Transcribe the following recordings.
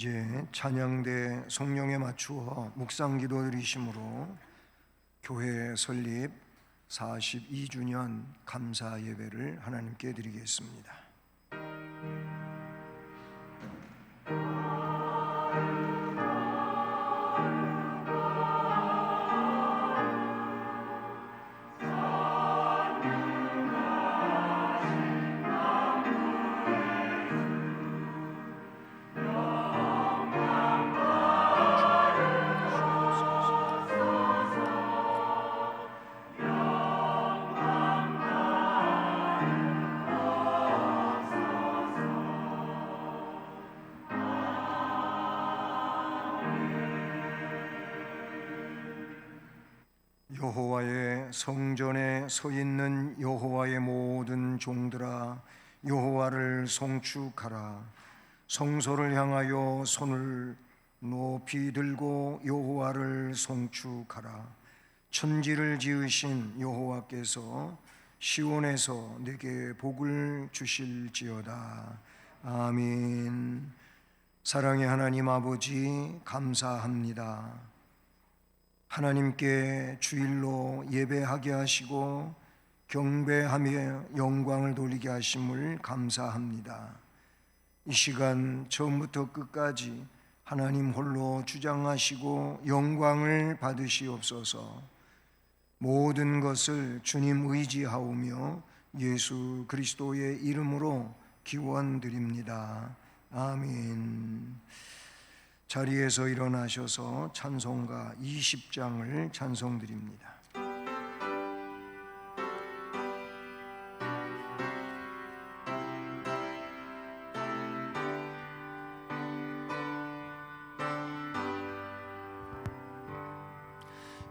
이제 찬양대 성령에 맞추어 묵상기도 드리심으로 교회 설립 42주년 감사 예배를 하나님께 드리겠습니다. 여호와의 성전에 서 있는 여호와의 모든 종들아, 여호와를 송축하라. 성소를 향하여 손을 높이 들고 여호와를 송축하라. 천지를 지으신 여호와께서 시온에서 내게 복을 주실지어다. 아멘. 사랑의 하나님 아버지, 감사합니다. 하나님께 주일로 예배하게 하시고 경배하며 영광을 돌리게 하심을 감사합니다. 이 시간 처음부터 끝까지 하나님 홀로 주장하시고 영광을 받으시옵소서. 모든 것을 주님 의지하오며 예수 그리스도의 이름으로 기원드립니다. 아멘. 자리에서 일어나셔서 찬송가 20장을 찬송드립니다.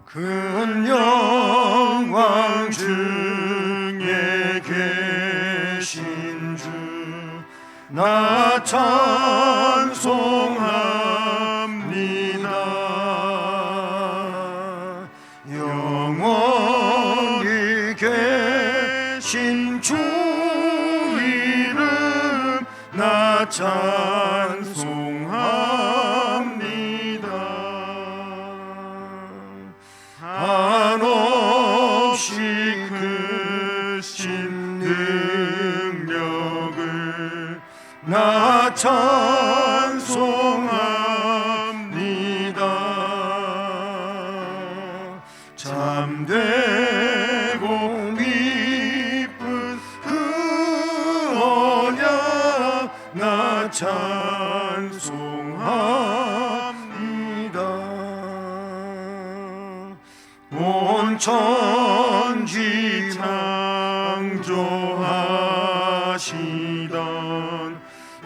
큰 영광 중에 계신 주 나 찬송합니다. 영원히 계신 주 이름 나 찬송합니다. 한없이 크신 능력을 나 찬송합니다. 참되고 기쁜 그 언약 나 찬송합니다. 온 천지 창조하시던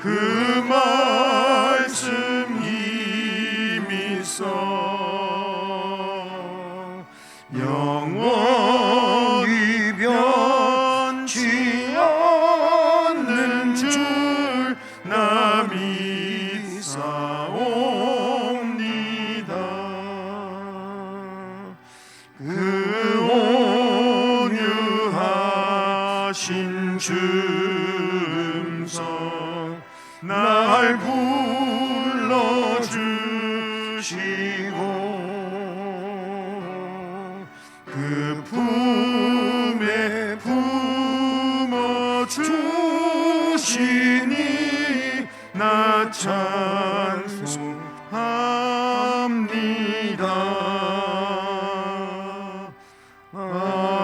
그 말씀 힘있어 영원히 변치 않는 줄 나 믿사옵니다. 그 온유하신 주음성 날 불러주시고 그 품에 품어주시니 나 찬송합니다. 아멘.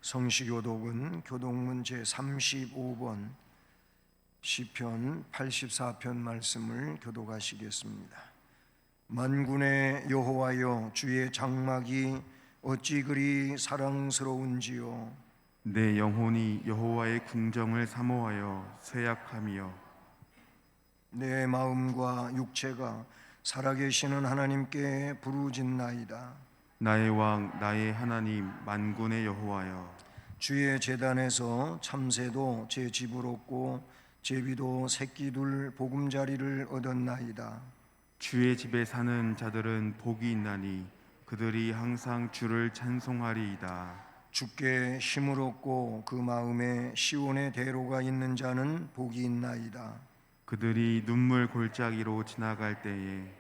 성시교독은 교독문 제35번 시편 84편 말씀을 교독하시겠습니다. 만군의 여호와여, 주의 장막이 어찌 그리 사랑스러운지요. 내 영혼이 여호와의 궁정을 사모하여 쇠약하며 내 마음과 육체가 살아계시는 하나님께 부르짖나이다. 나의 왕 나의 하나님 만군의 여호와여, 주의 제단에서 참새도 제 집을 얻고 제비도 새끼둘 보금자리를 얻었나이다. 주의 집에 사는 자들은 복이 있나니 그들이 항상 주를 찬송하리이다. 주께 힘을 얻고 그 마음에 시온의 대로가 있는 자는 복이 있나이다. 그들이 눈물 골짜기로 지나갈 때에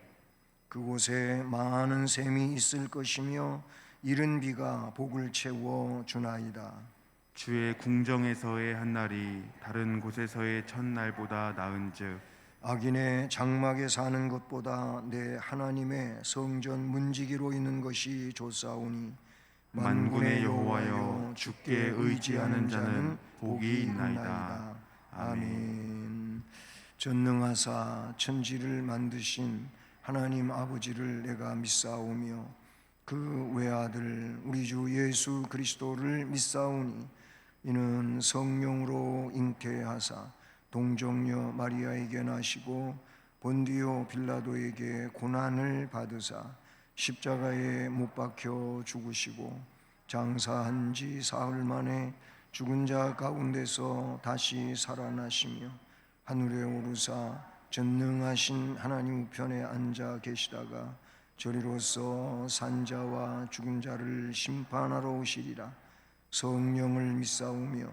그곳에 많은 샘이 있을 것이며 이른 비가 복을 채워 주나이다. 주의 궁정에서의 한 날이 다른 곳에서의 첫날보다 나은즉 악인의 장막에 사는 것보다 내 하나님의 성전 문지기로 있는 것이 좋사오니 만군의 여호와여 주께 의지하는 자는 복이 있나이다. 아멘. 전능하사 천지를 만드신 하나님 아버지를 내가 믿사오며 그 외아들 우리 주 예수 그리스도를 믿사오니 이는 성령으로 잉태하사 동정녀 마리아에게 나시고 본디오 빌라도에게 고난을 받으사 십자가에 못 박혀 죽으시고 장사한 지 사흘 만에 죽은 자 가운데서 다시 살아나시며 하늘에 오르사 전능하신 하나님 우편에 앉아 계시다가 저리로서 산자와 죽은 자를 심판하러 오시리라. 성령을 믿사오며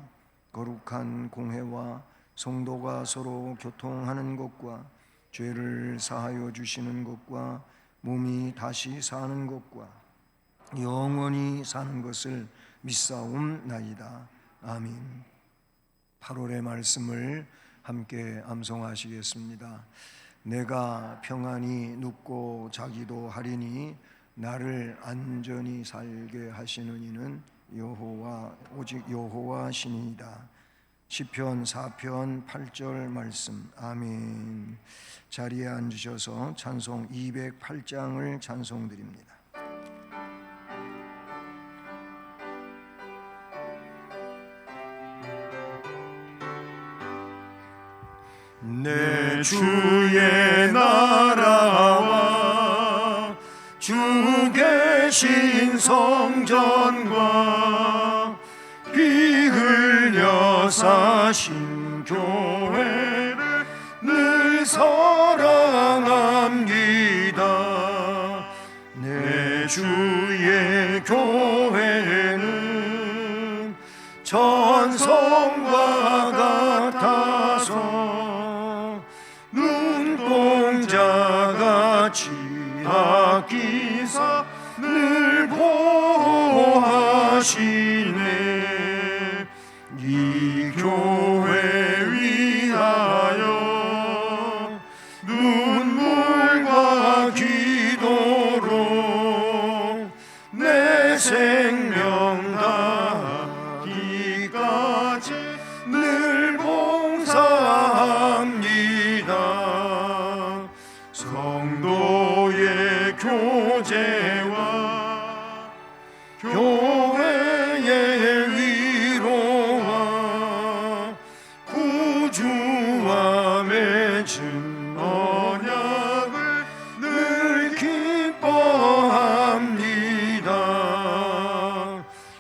거룩한 공회와 성도가 서로 교통하는 것과 죄를 사하여 주시는 것과 몸이 다시 사는 것과 영원히 사는 것을 믿사옵나이다. 아멘. 8월의 말씀을 함께 암송하시겠습니다. 내가 평안히 눕고 자기도 하리니 나를 안전히 살게 하시는 이는 여호와 오직 여호와시니이다. 시편 4편 8절 말씀. 아멘. 자리에 앉으셔서 찬송 208장을 찬송드립니다. 내 주의 나라와 주 계신 성전과 피 흘려 사신 교회를 늘 사랑합니다. 내 주의 교회는 전성과 같아서 눈동자같이 아끼사 늘 보호하시네. 이 교회 위하여 눈물과 기도로 내 생명 다하기까지 늘 봉사합니다. 성도의 교제와 교회의 위로와 구주와 맺은 언약을 늘 기뻐합니다.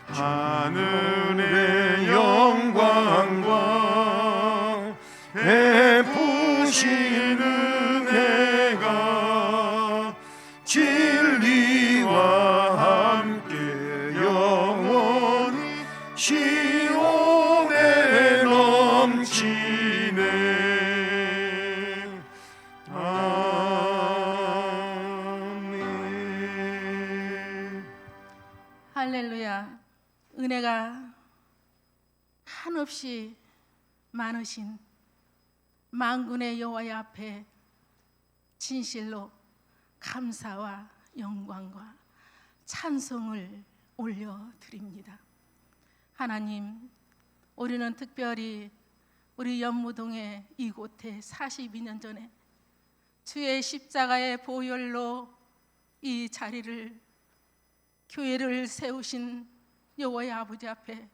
하늘의 영광과 베푸신 은혜가 진리와 함께 영원히 시온에 넘치네. 아멘. 할렐루야. 은혜가 한없이 많으신 만군의 여호와 앞에 진실로 감사와 영광과 찬송을 올려드립니다. 하나님, 우리는 특별히 우리 연무동의 이곳에 42년 전에 주의 십자가의 보혈로 이 자리를, 교회를 세우신 여호와의 아버지 앞에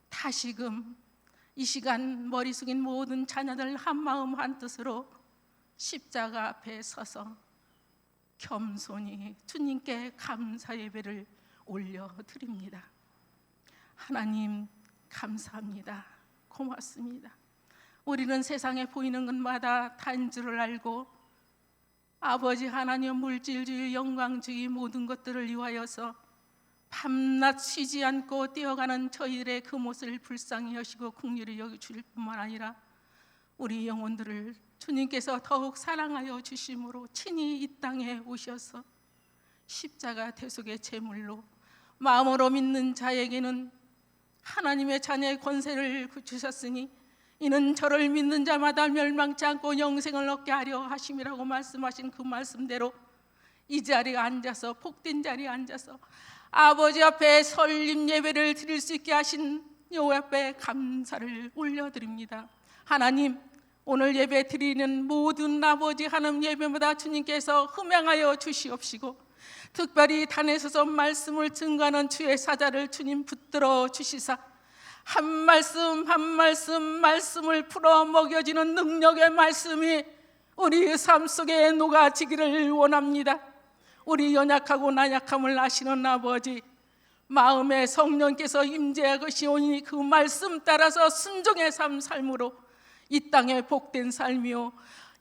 다시금 이 시간 머리 숙인 모든 자녀들 한마음 한뜻으로 십자가 앞에 서서 겸손히 주님께 감사 예배를 올려드립니다. 하나님 감사합니다. 고맙습니다. 우리는 세상에 보이는 것마다 다인 줄을 알고 아버지 하나님 물질주의, 영광주의 모든 것들을 위하여서 밤낮 쉬지 않고 뛰어가는 저희들의 그 모습을 불쌍히 여시고 긍휼히 여겨주실 뿐만 아니라 우리 영혼들을 주님께서 더욱 사랑하여 주심으로 친히 이 땅에 오셔서 십자가 대속의 제물로 마음으로 믿는 자에게는 하나님의 자녀의 권세를 주셨으니 이는 저를 믿는 자마다 멸망치 않고 영생을 얻게 하려 하심이라고 말씀하신 그 말씀대로 이 자리에 앉아서 복된 자리에 앉아서 아버지 앞에 설립 예배를 드릴 수 있게 하신 여호와 앞에 감사를 올려드립니다. 하나님, 오늘 예배 드리는 모든 아버지 하나님 예배마다 주님께서 흠양하여 주시옵시고 특별히 단에 서서 말씀을 증거하는 주의 사자를 주님 붙들어 주시사 한 말씀 한 말씀을 풀어 먹여지는 능력의 말씀이 우리 삶 속에 녹아지기를 원합니다. 우리 연약하고 나약함을 아시는 아버지, 마음에 성령께서 임재하시오니 그 말씀 따라서 순종의 삶으로 이 땅의 복된 삶이요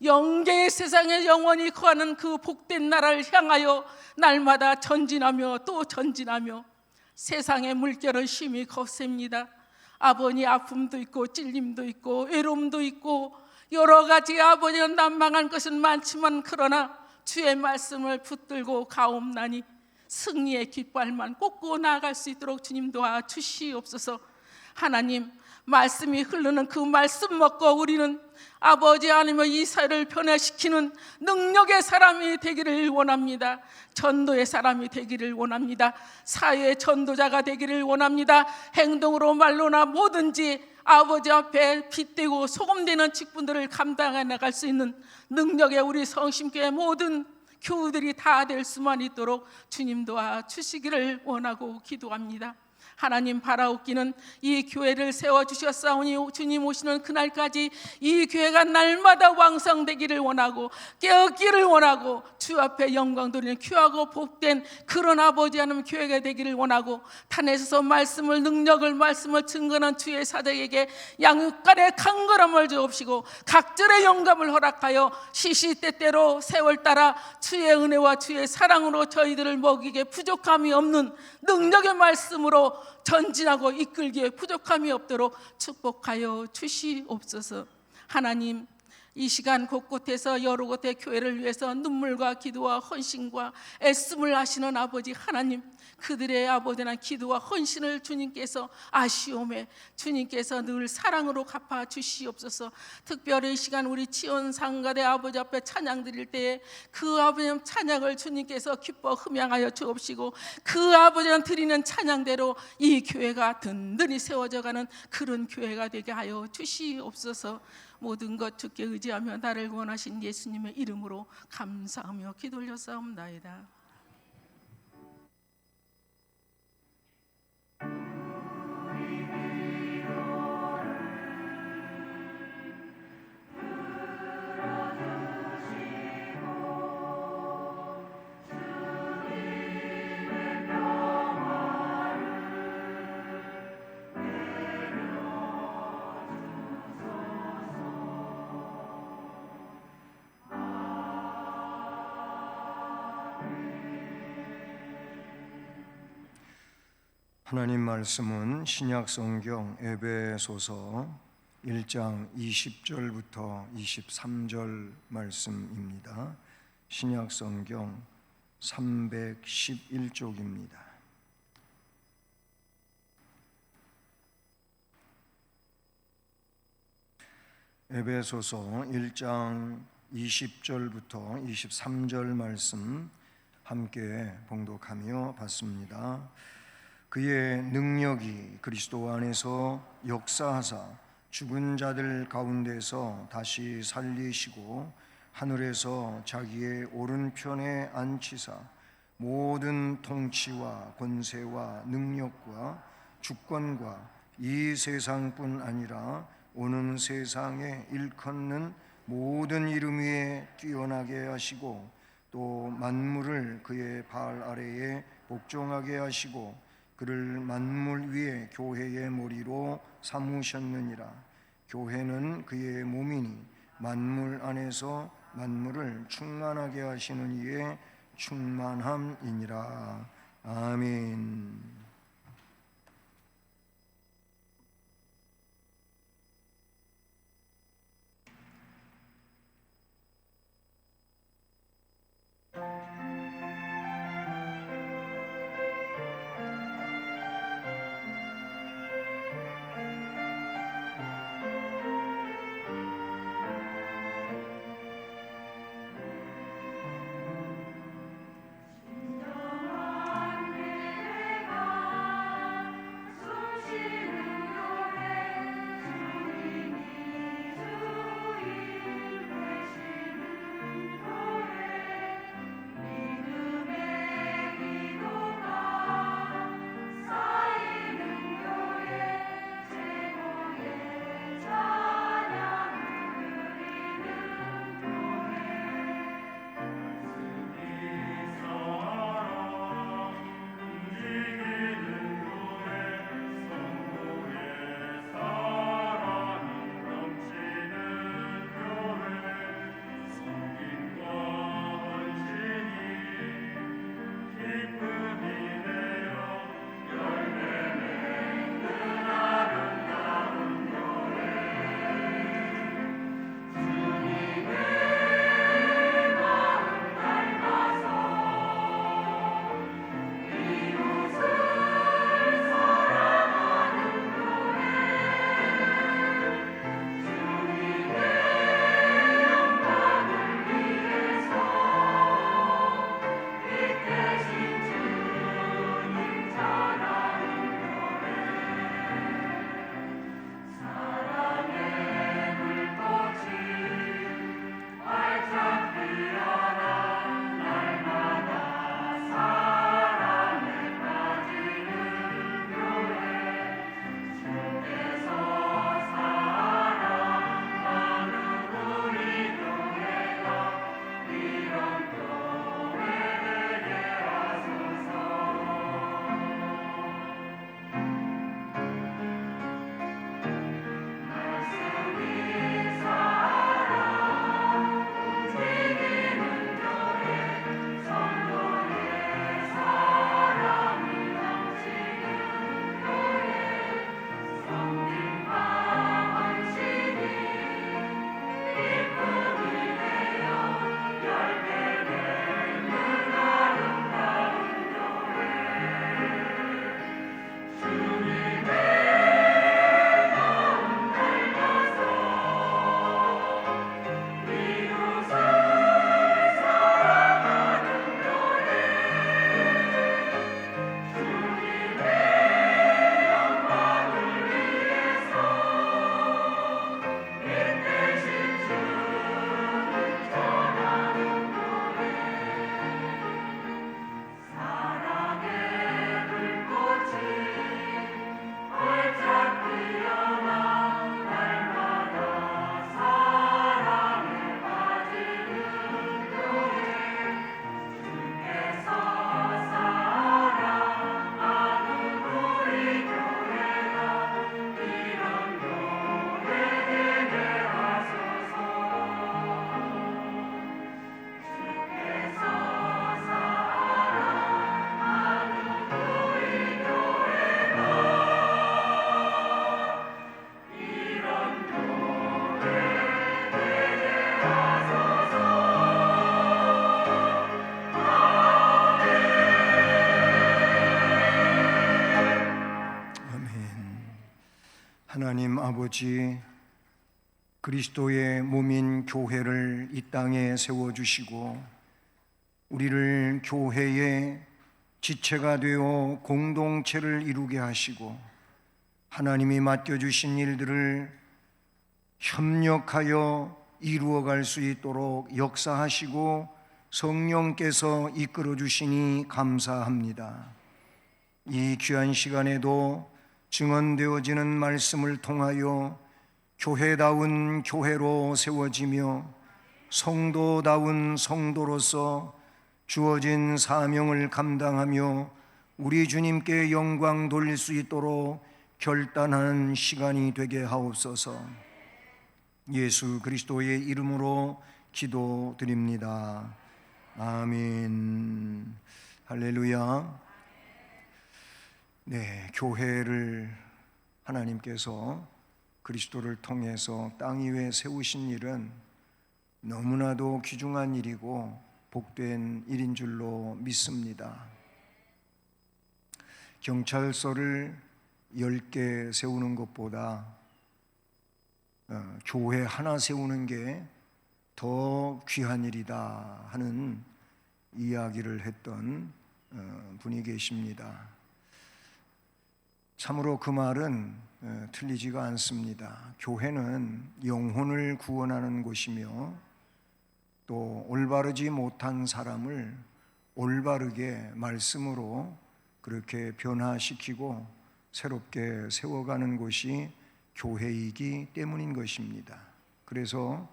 영계의 세상에 영원히 거하는 그 복된 나라를 향하여 날마다 전진하며 또 전진하며 세상의 물결은 심히 거셉니다. 아버지, 아픔도 있고 찔림도 있고 외로움도 있고 여러 가지 아버지의 난망한 것은 많지만 그러나 주의 말씀을 붙들고 가옵나니 승리의 깃발만 꽂고 나아갈 수 있도록 주님 도와주시옵소서. 하나님, 말씀이 흐르는 그 말씀 먹고 우리는 아버지 하나님의 이 사회를 변화시키는 능력의 사람이 되기를 원합니다. 전도의 사람이 되기를 원합니다. 사회의 전도자가 되기를 원합니다. 행동으로 말로나 뭐든지 아버지 앞에 빗대고 소금되는 직분들을 감당해 나갈 수 있는 능력의 우리 성심교회 모든 교우들이 다 될 수만 있도록 주님 도와주시기를 원하고 기도합니다. 하나님, 바라옵기는 이 교회를 세워주셨사오니 주님 오시는 그날까지 이 교회가 날마다 왕성되기를 원하고 깨었기를 원하고 주 앞에 영광 돌리는 귀하고 복된 그런 아버지 하나님 교회가 되기를 원하고 탄에 서서 말씀을 증거하는 주의 사자에게 양육간의 강건함을 주옵시고 각절의 영감을 허락하여 시시때때로 세월 따라 주의 은혜와 주의 사랑으로 저희들을 먹이게 부족함이 없는 능력의 말씀으로 전진하고 이끌기에 부족함이 없도록 축복하여 주시옵소서. 하나님, 이 시간 곳곳에서 여러 곳의 교회를 위해서 눈물과 기도와 헌신과 애씀을 하시는 아버지 하나님, 그들의 아버지나 기도와 헌신을 주님께서 아시오매 주님께서 늘 사랑으로 갚아 주시옵소서. 특별히 이 시간 우리 치원 상가대 아버지 앞에 찬양 드릴 때에 그 아버지 찬양을 주님께서 기뻐 흠양하여 주옵시고 그 아버지는 드리는 찬양대로 이 교회가 든든히 세워져가는 그런 교회가 되게 하여 주시옵소서. 모든 것 주께 의지하며 나를 원하신 예수님의 이름으로 감사하며 기도 올렸사옵나이다. 하나님 말씀은 신약 성경 에베소서 1장 20절부터 23절 말씀입니다. 신약 성경 311쪽입니다. 에베소서 1장 20절부터 23절 말씀 함께 봉독하며 받습니다. 그의 능력이 그리스도 안에서 역사하사 죽은 자들 가운데서 다시 살리시고 하늘에서 자기의 오른편에 앉히사 모든 통치와 권세와 능력과 주권과 이 세상뿐 아니라 오는 세상에 일컫는 모든 이름 위에 뛰어나게 하시고 또 만물을 그의 발 아래에 복종하게 하시고 그를 만물 위에 교회의 머리로 삼으셨느니라. 교회는 그의 몸이니 만물 안에서 만물을 충만하게 하시는 이의 충만함이니라. 아멘. 하나님 아버지, 그리스도의 몸인 교회를 이 땅에 세워주시고 우리를 교회의 지체가 되어 공동체를 이루게 하시고 하나님이 맡겨주신 일들을 협력하여 이루어갈 수 있도록 역사하시고 성령께서 이끌어 주시니 감사합니다. 이 귀한 시간에도 증언되어지는 말씀을 통하여 교회다운 교회로 세워지며 성도다운 성도로서 주어진 사명을 감당하며 우리 주님께 영광 돌릴 수 있도록 결단하는 시간이 되게 하옵소서. 예수 그리스도의 이름으로 기도드립니다. 아멘. 할렐루야. 네, 교회를 하나님께서 그리스도를 통해서 땅 위에 세우신 일은 너무나도 귀중한 일이고 복된 일인 줄로 믿습니다. 경찰서를 10개 세우는 것보다 교회 하나 세우는 게 더 귀한 일이다 하는 이야기를 했던 분이 계십니다. 참으로 그 말은 틀리지가 않습니다. 교회는 영혼을 구원하는 곳이며 또 올바르지 못한 사람을 올바르게 말씀으로 그렇게 변화시키고 새롭게 세워가는 곳이 교회이기 때문인 것입니다. 그래서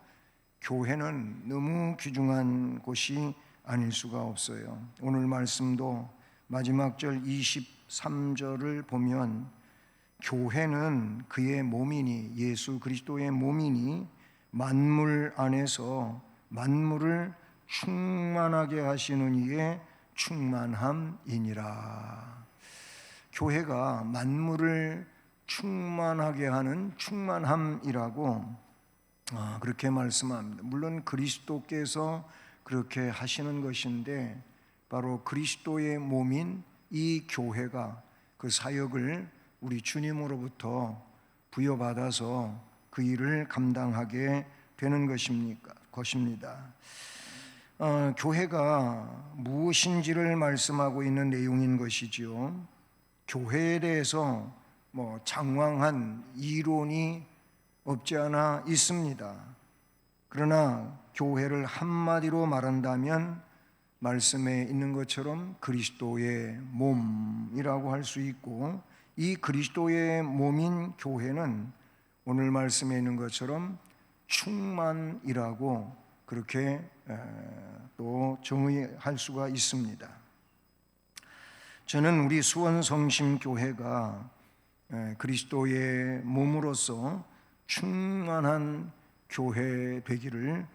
교회는 너무 귀중한 곳이 아닐 수가 없어요. 오늘 말씀도 마지막 절 23절을 보면 교회는 그의 몸이니, 예수 그리스도의 몸이니 만물 안에서 만물을 충만하게 하시는 이의 충만함이니라. 교회가 만물을 충만하게 하는 충만함이라고 그렇게 말씀합니다. 물론 그리스도께서 그렇게 하시는 것인데 바로 그리스도의 몸인 이 교회가 그 사역을 우리 주님으로부터 부여받아서 그 일을 감당하게 되는 것입니다. 교회가 무엇인지를 말씀하고 있는 내용인 것이지요. 교회에 대해서 장황한 이론이 없지 않아 있습니다. 그러나 교회를 한마디로 말한다면 말씀에 있는 것처럼 그리스도의 몸이라고 할 수 있고, 이 그리스도의 몸인 교회는 오늘 말씀에 있는 것처럼 충만이라고 그렇게 또 정의할 수가 있습니다. 저는 우리 수원성심교회가 그리스도의 몸으로서 충만한 교회 되기를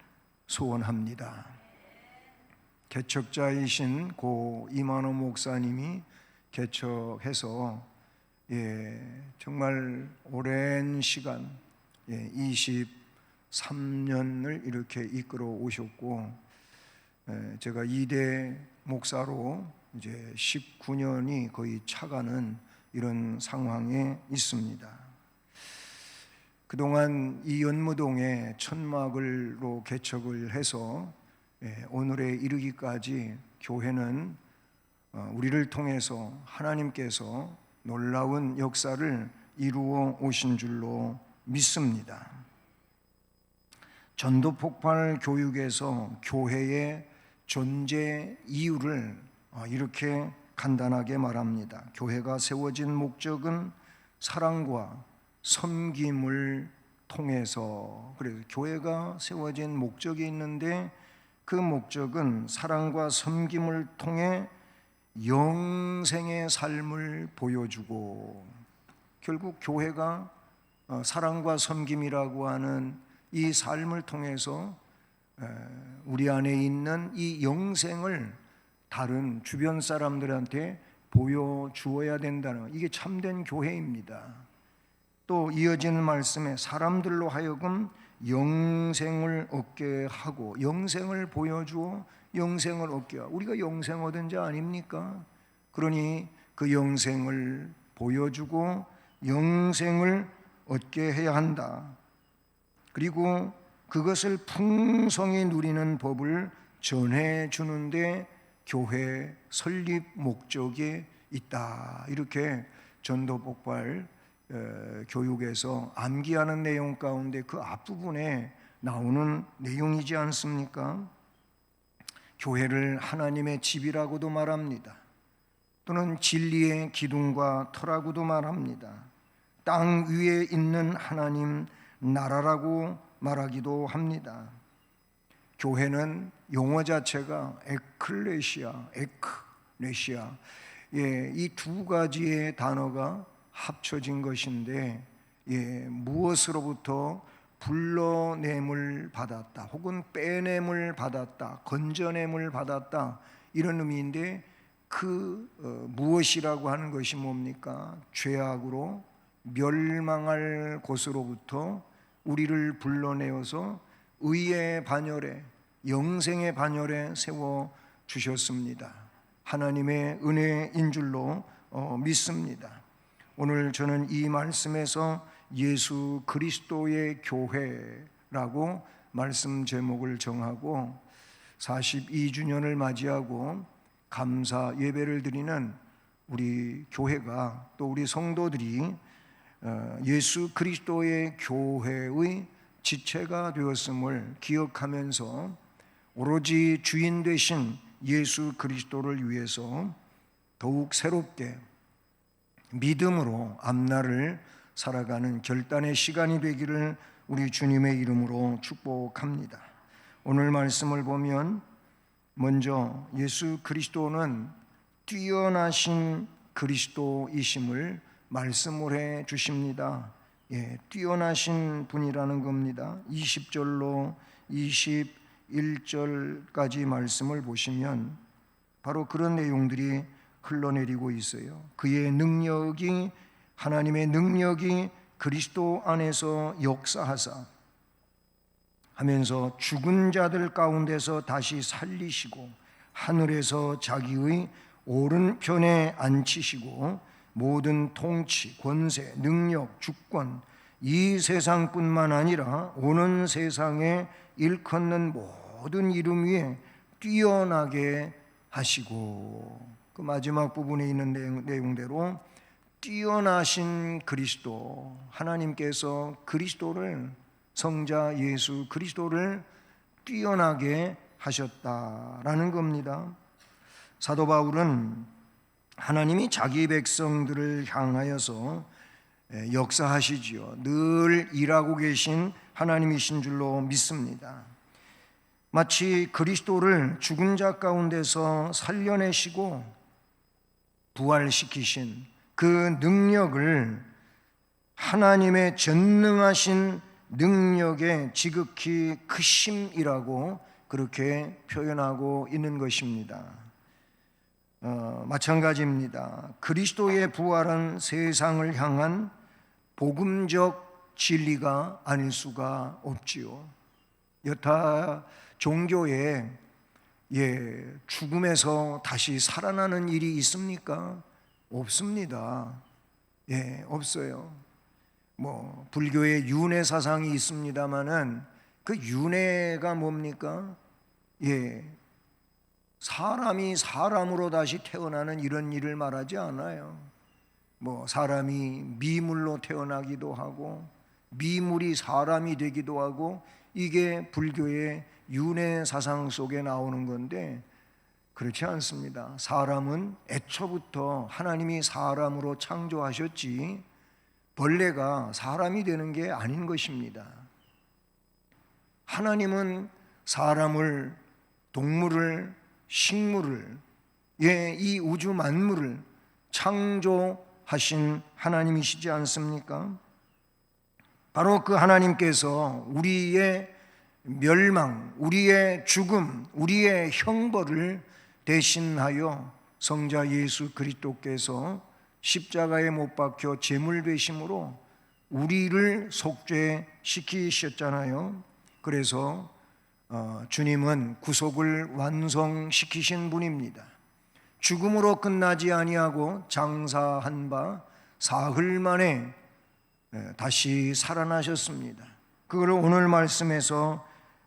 소원합니다. 개척자이신 고 이만호 목사님이 개척해서 정말 오랜 시간 23년을 이렇게 이끌어 오셨고, 제가 2대 목사로 이제 19년이 거의 차가는 이런 상황에 있습니다. 그동안 이 연무동에 천막으로 개척을 해서 오늘에 이르기까지 교회는 우리를 통해서 하나님께서 놀라운 역사를 이루어 오신 줄로 믿습니다. 전도폭발 교육에서 교회의 존재 이유를 이렇게 간단하게 말합니다. 교회가 세워진 목적은 사랑과 섬김을 통해서, 그래서 교회가 세워진 목적이 있는데 그 목적은 사랑과 섬김을 통해 영생의 삶을 보여주고, 결국 교회가 사랑과 섬김이라고 하는 이 삶을 통해서 우리 안에 있는 이 영생을 다른 주변 사람들한테 보여주어야 된다는, 이게 참된 교회입니다. 또 이어지는 말씀에 사람들로 하여금 영생을 얻게 하고, 영생을 보여주어 영생을 얻게 하고, 우리가 영생 얻은 자 아닙니까? 그러니 그 영생을 보여주고 영생을 얻게 해야 한다. 그리고 그것을 풍성히 누리는 법을 전해주는데 교회 설립 목적이 있다. 이렇게 전도폭발 교육에서 암기하는 내용 가운데 그 앞부분에 나오는 내용이지 않습니까? 교회를 하나님의 집이라고도 말합니다. 또는 진리의 기둥과 터라고도 말합니다. 땅 위에 있는 하나님 나라라고 말하기도 합니다. 교회는 용어 자체가 에클레시아, 이 두 가지의 단어가 합쳐진 것인데, 무엇으로부터 불러냄을 받았다, 혹은 빼냄을 받았다, 건져냄을 받았다, 이런 의미인데, 무엇이라고 하는 것이 뭡니까? 죄악으로 멸망할 곳으로부터 우리를 불러내어서 의의 반열에, 영생의 반열에 세워 주셨습니다. 하나님의 은혜인 줄로 믿습니다. 오늘 저는 이 말씀에서 예수 그리스도의 교회라고 말씀 제목을 정하고 42주년을 맞이하고 감사 예배를 드리는 우리 교회가, 또 우리 성도들이 예수 그리스도의 교회의 지체가 되었음을 기억하면서 오로지 주인 되신 예수 그리스도를 위해서 더욱 새롭게 믿음으로 앞날을 살아가는 결단의 시간이 되기를 우리 주님의 이름으로 축복합니다. 오늘 말씀을 보면 먼저 예수 그리스도는 뛰어나신 그리스도이심을 말씀을 해 주십니다. 뛰어나신 분이라는 겁니다. 20절로 21절까지 말씀을 보시면 바로 그런 내용들이 흘러내리고 있어요. 그의 능력이, 하나님의 능력이 그리스도 안에서 역사하사 하면서 죽은 자들 가운데서 다시 살리시고 하늘에서 자기의 오른편에 앉히시고 모든 통치, 권세, 능력, 주권, 이 세상뿐만 아니라 오는 세상에 일컫는 모든 이름 위에 뛰어나게 하시고, 그 마지막 부분에 있는 내용대로 뛰어나신 그리스도, 하나님께서 그리스도를, 성자 예수 그리스도를 뛰어나게 하셨다라는 겁니다. 사도 바울은 하나님이 자기 백성들을 향하여서 역사하시지요. 늘 일하고 계신 하나님이신 줄로 믿습니다. 마치 그리스도를 죽은 자 가운데서 살려내시고 부활시키신 그 능력을 하나님의 전능하신 능력의 지극히 크심이라고 그렇게 표현하고 있는 것입니다. 마찬가지입니다. 그리스도의 부활은 세상을 향한 복음적 진리가 아닐 수가 없지요. 여타 종교에 죽음에서 다시 살아나는 일이 있습니까? 없습니다. 없어요. 불교의 윤회 사상이 있습니다마는 그 윤회가 뭡니까? 사람이 사람으로 다시 태어나는 이런 일을 말하지 않아요. 사람이 미물로 태어나기도 하고 미물이 사람이 되기도 하고, 이게 불교의 윤회 사상 속에 나오는 건데 그렇지 않습니다. 사람은 애초부터 하나님이 사람으로 창조하셨지 벌레가 사람이 되는 게 아닌 것입니다. 하나님은 사람을, 동물을, 식물을, 이 우주 만물을 창조하신 하나님이시지 않습니까? 바로 그 하나님께서 우리의 멸망, 우리의 죽음, 우리의 형벌을 대신하여 성자 예수 그리스도께서 십자가에 못 박혀 제물 되심으로 우리를 속죄시키셨잖아요. 그래서 주님은 구속을 완성시키신 분입니다. 죽음으로 끝나지 아니하고 장사한 바 사흘 만에 다시 살아나셨습니다. 그걸 오늘 말씀에서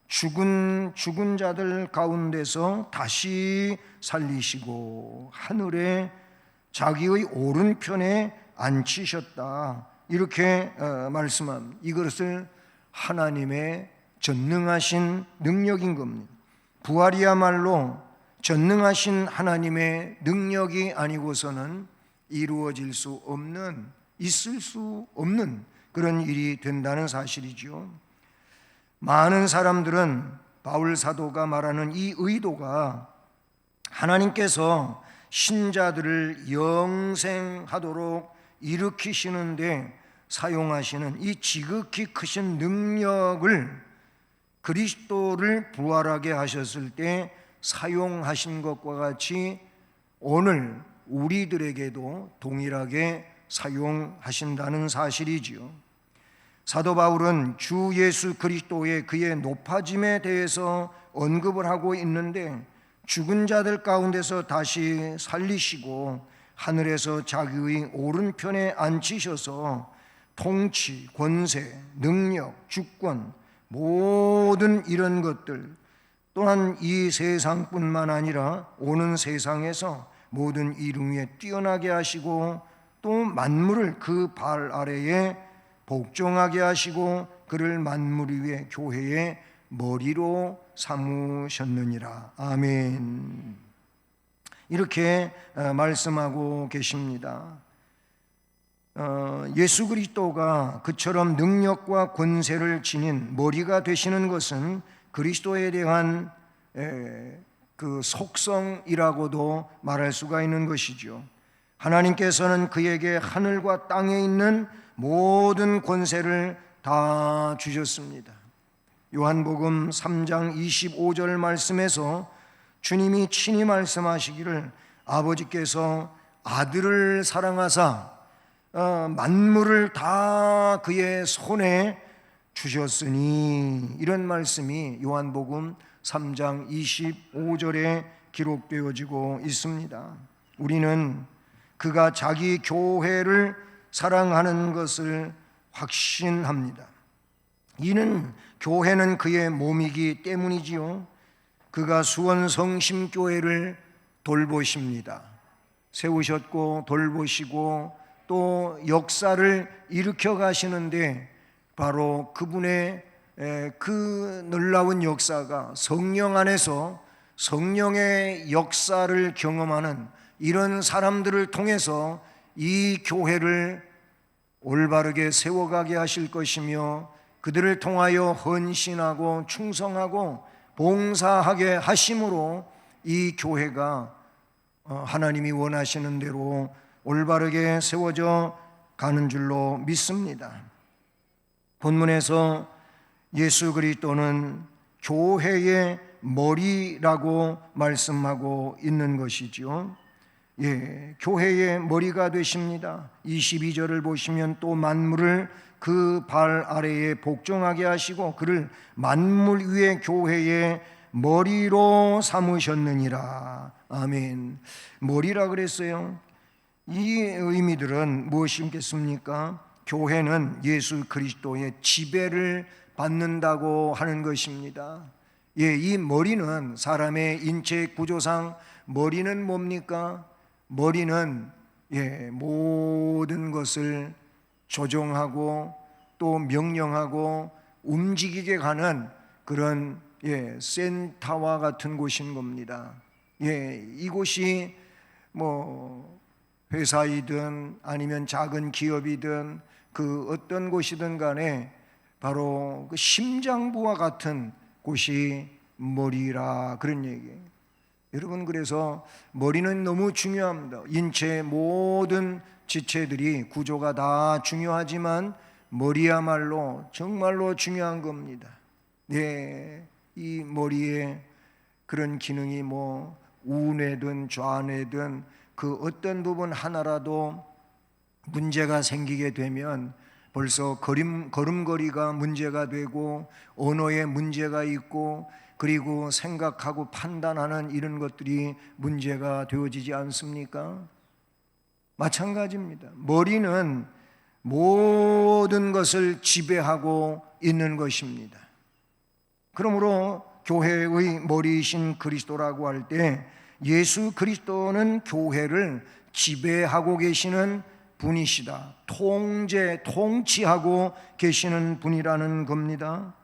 죽은 자들 가운데서 다시 살리시고 하늘에 자기의 오른편에 앉히셨다, 이렇게 말씀합니다. 이것을 하나님의 전능하신 능력인 겁니다. 부활이야말로 전능하신 하나님의 능력이 아니고서는 이루어질 수 없는, 있을 수 없는 그런 일이 된다는 사실이죠. 많은 사람들은 바울 사도가 말하는 이 의도가 하나님께서 신자들을 영생하도록 일으키시는데 사용하시는 이 지극히 크신 능력을 그리스도를 부활하게 하셨을 때 사용하신 것과 같이 오늘 우리들에게도 동일하게 사용하신다는 사실이지요. 사도 바울은 주 예수 그리스도의 그의 높아짐에 대해서 언급을 하고 있는데, 죽은 자들 가운데서 다시 살리시고 하늘에서 자기의 오른편에 앉히셔서 통치, 권세, 능력, 주권, 모든 이런 것들, 또한 이 세상뿐만 아니라 오는 세상에서 모든 이름 위에 뛰어나게 하시고, 또 만물을 그 발 아래에 복종하게 하시고 그를 만물 위에 교회의 머리로 삼으셨느니라. 아멘. 이렇게 말씀하고 계십니다. 예수 그리스도가 그처럼 능력과 권세를 지닌 머리가 되시는 것은 그리스도에 대한 그 속성이라고도 말할 수가 있는 것이죠. 하나님께서는 그에게 하늘과 땅에 있는 모든 권세를 다 주셨습니다. 요한복음 3장 25절 말씀에서 주님이 친히 말씀하시기를, 아버지께서 아들을 사랑하사 만물을 다 그의 손에 주셨으니, 이런 말씀이 요한복음 3장 25절에 기록되어지고 있습니다. 우리는 그가 자기 교회를 사랑하는 것을 확신합니다. 이는 교회는 그의 몸이기 때문이지요. 그가 수원성심교회를 돌보십니다. 세우셨고 돌보시고 또 역사를 일으켜 가시는데, 바로 그분의 그 놀라운 역사가 성령 안에서 성령의 역사를 경험하는 이런 사람들을 통해서 이 교회를 올바르게 세워가게 하실 것이며, 그들을 통하여 헌신하고 충성하고 봉사하게 하심으로 이 교회가 하나님이 원하시는 대로 올바르게 세워져 가는 줄로 믿습니다. 본문에서 예수 그리스도는 교회의 머리라고 말씀하고 있는 것이지요. 교회의 머리가 되십니다. 22절을 보시면 또 만물을 그 발 아래에 복종하게 하시고 그를 만물 위의 교회의 머리로 삼으셨느니라. 아멘. 머리라 그랬어요. 이 의미들은 무엇이겠습니까? 교회는 예수 그리스도의 지배를 받는다고 하는 것입니다. 이 머리는 사람의 인체 구조상 머리는 뭡니까? 머리는 모든 것을 조종하고 또 명령하고 움직이게 가는 그런 센터와 같은 곳인 겁니다. 이곳이 뭐 회사이든 아니면 작은 기업이든 그 어떤 곳이든 간에 바로 그 심장부와 같은 곳이 머리라, 그런 얘기예요. 여러분, 그래서 머리는 너무 중요합니다. 인체의 모든 지체들이 구조가 다 중요하지만 머리야말로 정말로 중요한 겁니다. 이 머리에 그런 기능이 뭐 우뇌든 좌뇌든 그 어떤 부분 하나라도 문제가 생기게 되면 벌써 걸음걸이가 문제가 되고 언어에 문제가 있고, 그리고 생각하고 판단하는 이런 것들이 문제가 되어지지 않습니까? 마찬가지입니다. 머리는 모든 것을 지배하고 있는 것입니다. 그러므로 교회의 머리이신 그리스도라고 할 때 예수 그리스도는 교회를 지배하고 계시는 분이시다. 통치하고 계시는 분이라는 겁니다.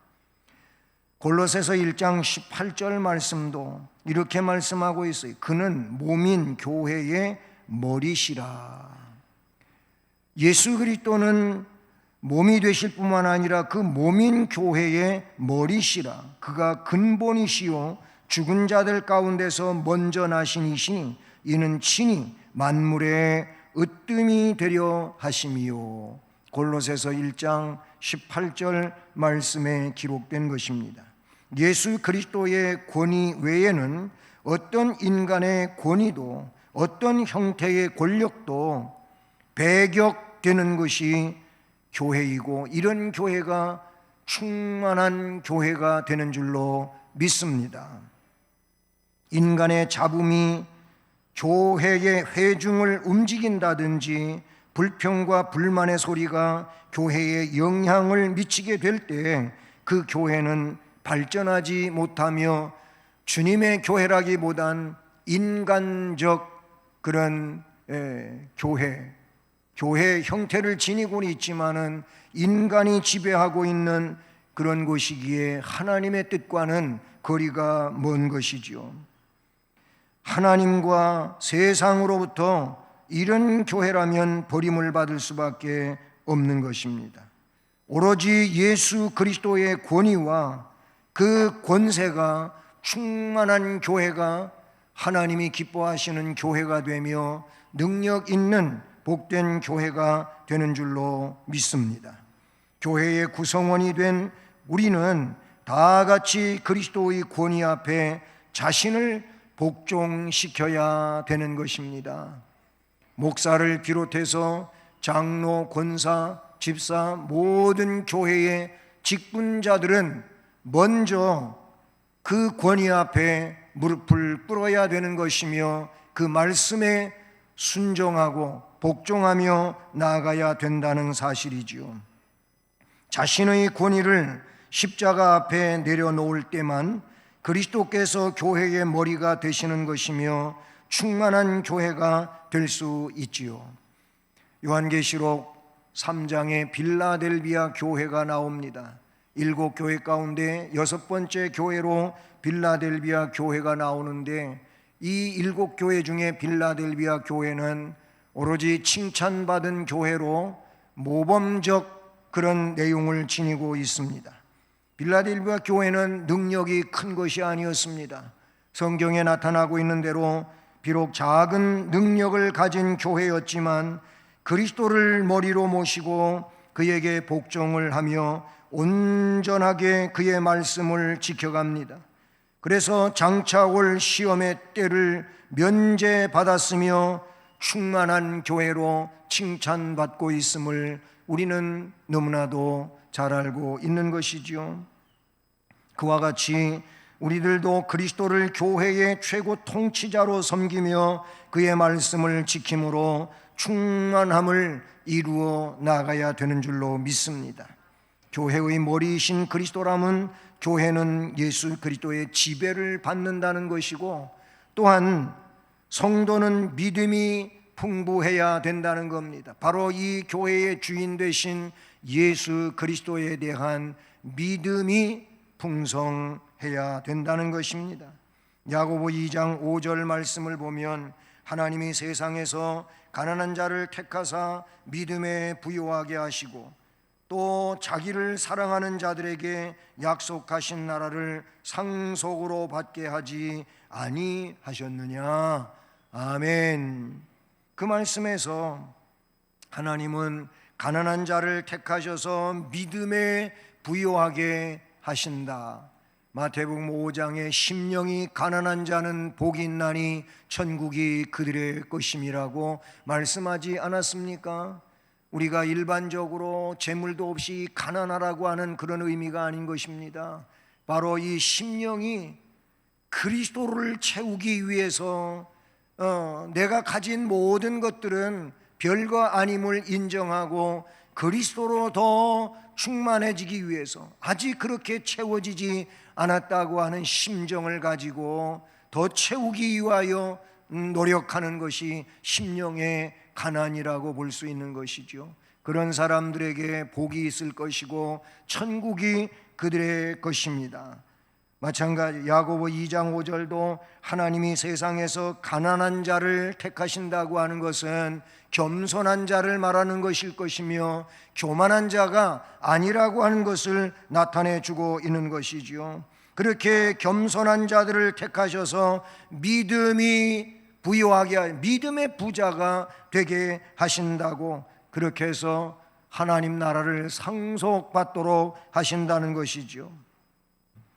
골로새서 1장 18절 말씀도 이렇게 말씀하고 있어요. 그는 몸인 교회의 머리시라. 예수 그리스도는 몸이 되실 뿐만 아니라 그 몸인 교회의 머리시라. 그가 근본이시요 죽은 자들 가운데서 먼저 나신 이시니 이는 친히 만물의 으뜸이 되려 하심이요. 골로새서 1장 18절 말씀에 기록된 것입니다. 예수 그리스도의 권위 외에는 어떤 인간의 권위도 어떤 형태의 권력도 배격되는 것이 교회이고, 이런 교회가 충만한 교회가 되는 줄로 믿습니다. 인간의 잡음이 교회의 회중을 움직인다든지 불평과 불만의 소리가 교회에 영향을 미치게 될 때 그 교회는 발전하지 못하며 주님의 교회라기보단 인간적 그런 교회 형태를 지니고는 있지만은 인간이 지배하고 있는 그런 곳이기에 하나님의 뜻과는 거리가 먼 것이지요. 하나님과 세상으로부터 이런 교회라면 버림을 받을 수밖에 없는 것입니다. 오로지 예수 그리스도의 권위와 그 권세가 충만한 교회가 하나님이 기뻐하시는 교회가 되며 능력 있는 복된 교회가 되는 줄로 믿습니다. 교회의 구성원이 된 우리는 다 같이 그리스도의 권위 앞에 자신을 복종시켜야 되는 것입니다. 목사를 비롯해서 장로, 권사, 집사, 모든 교회의 직분자들은 먼저 그 권위 앞에 무릎을 꿇어야 되는 것이며 그 말씀에 순종하고 복종하며 나아가야 된다는 사실이지요. 자신의 권위를 십자가 앞에 내려놓을 때만 그리스도께서 교회의 머리가 되시는 것이며 충만한 교회가 될 수 있지요. 요한계시록 3장에 빌라델비아 교회가 나옵니다. 7교회 가운데 6번째 교회로 빌라델비아 교회가 나오는데, 이 7교회 중에 빌라델비아 교회는 오로지 칭찬받은 교회로 모범적 그런 내용을 지니고 있습니다. 빌라델비아 교회는 능력이 큰 것이 아니었습니다. 성경에 나타나고 있는 대로 비록 작은 능력을 가진 교회였지만 그리스도를 머리로 모시고 그에게 복종을 하며 온전하게 그의 말씀을 지켜갑니다. 그래서 장차 올 시험의 때를 면제받았으며 충만한 교회로 칭찬받고 있음을 우리는 너무나도 잘 알고 있는 것이지요. 그와 같이 우리들도 그리스도를 교회의 최고 통치자로 섬기며 그의 말씀을 지킴으로 충만함을 이루어 나가야 되는 줄로 믿습니다. 교회의 머리이신 그리스도라면 교회는 예수 그리스도의 지배를 받는다는 것이고, 또한 성도는 믿음이 풍부해야 된다는 겁니다. 바로 이 교회의 주인 되신 예수 그리스도에 대한 믿음이 풍성해야 된다는 것입니다. 야고보 2장 5절 말씀을 보면 하나님이 세상에서 가난한 자를 택하사 믿음에 부요하게 하시고 또 자기를 사랑하는 자들에게 약속하신 나라를 상속으로 받게 하지 아니하셨느냐. 아멘. 그 말씀에서 하나님은 가난한 자를 택하셔서 믿음에 부요하게 하신다. 마태복음 5장에 심령이 가난한 자는 복이 있나니 천국이 그들의 것임이라고 말씀하지 않았습니까? 우리가 일반적으로 재물도 없이 가난하라고 하는 그런 의미가 아닌 것입니다. 바로 이 심령이 그리스도를 채우기 위해서 내가 가진 모든 것들은 별거 아님을 인정하고 그리스도로 더 충만해지기 위해서 아직 그렇게 채워지지 않았다고 하는 심정을 가지고 더 채우기 위하여 노력하는 것이 심령의 가난이라고 볼 수 있는 것이죠. 그런 사람들에게 복이 있을 것이고 천국이 그들의 것입니다. 마찬가지 야고보 2장 5절도 하나님이 세상에서 가난한 자를 택하신다고 하는 것은 겸손한 자를 말하는 것일 것이며 교만한 자가 아니라고 하는 것을 나타내 주고 있는 것이지요. 그렇게 겸손한 자들을 택하셔서 믿음이 부요하게 믿음의 부자가 되게 하신다고, 그렇게 해서 하나님 나라를 상속받도록 하신다는 것이죠.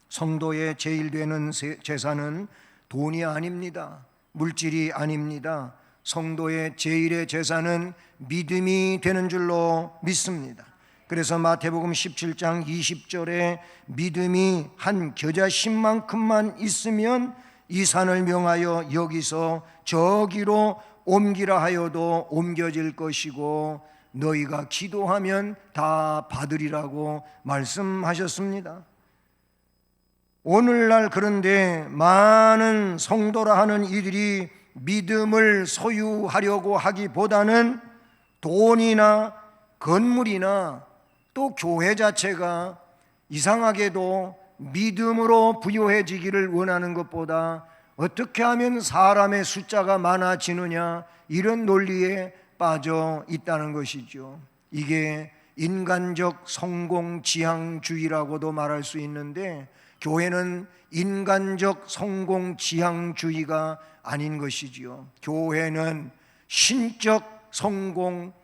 성도의 제일 되는 재산은 돈이 아닙니다. 물질이 아닙니다. 성도의 제1의 재산은 믿음이 되는 줄로 믿습니다. 그래서 마태복음 17장 20절에 믿음이 한 겨자씨만큼만 있으면 이 산을 명하여 여기서 저기로 옮기라 하여도 옮겨질 것이고 너희가 기도하면 다 받으리라고 말씀하셨습니다. 오늘날 그런데 많은 성도라 하는 이들이 믿음을 소유하려고 하기보다는 돈이나 건물이나 또 교회 자체가 이상하게도 믿음으로 부유해지기를 원하는 것보다 어떻게 하면 사람의 숫자가 많아지느냐, 이런 논리에 빠져 있다는 것이죠. 이게 인간적 성공지향주의라고도 말할 수 있는데, 교회는 인간적 성공지향주의가 아닌 것이지요. 교회는 신적 성공주의가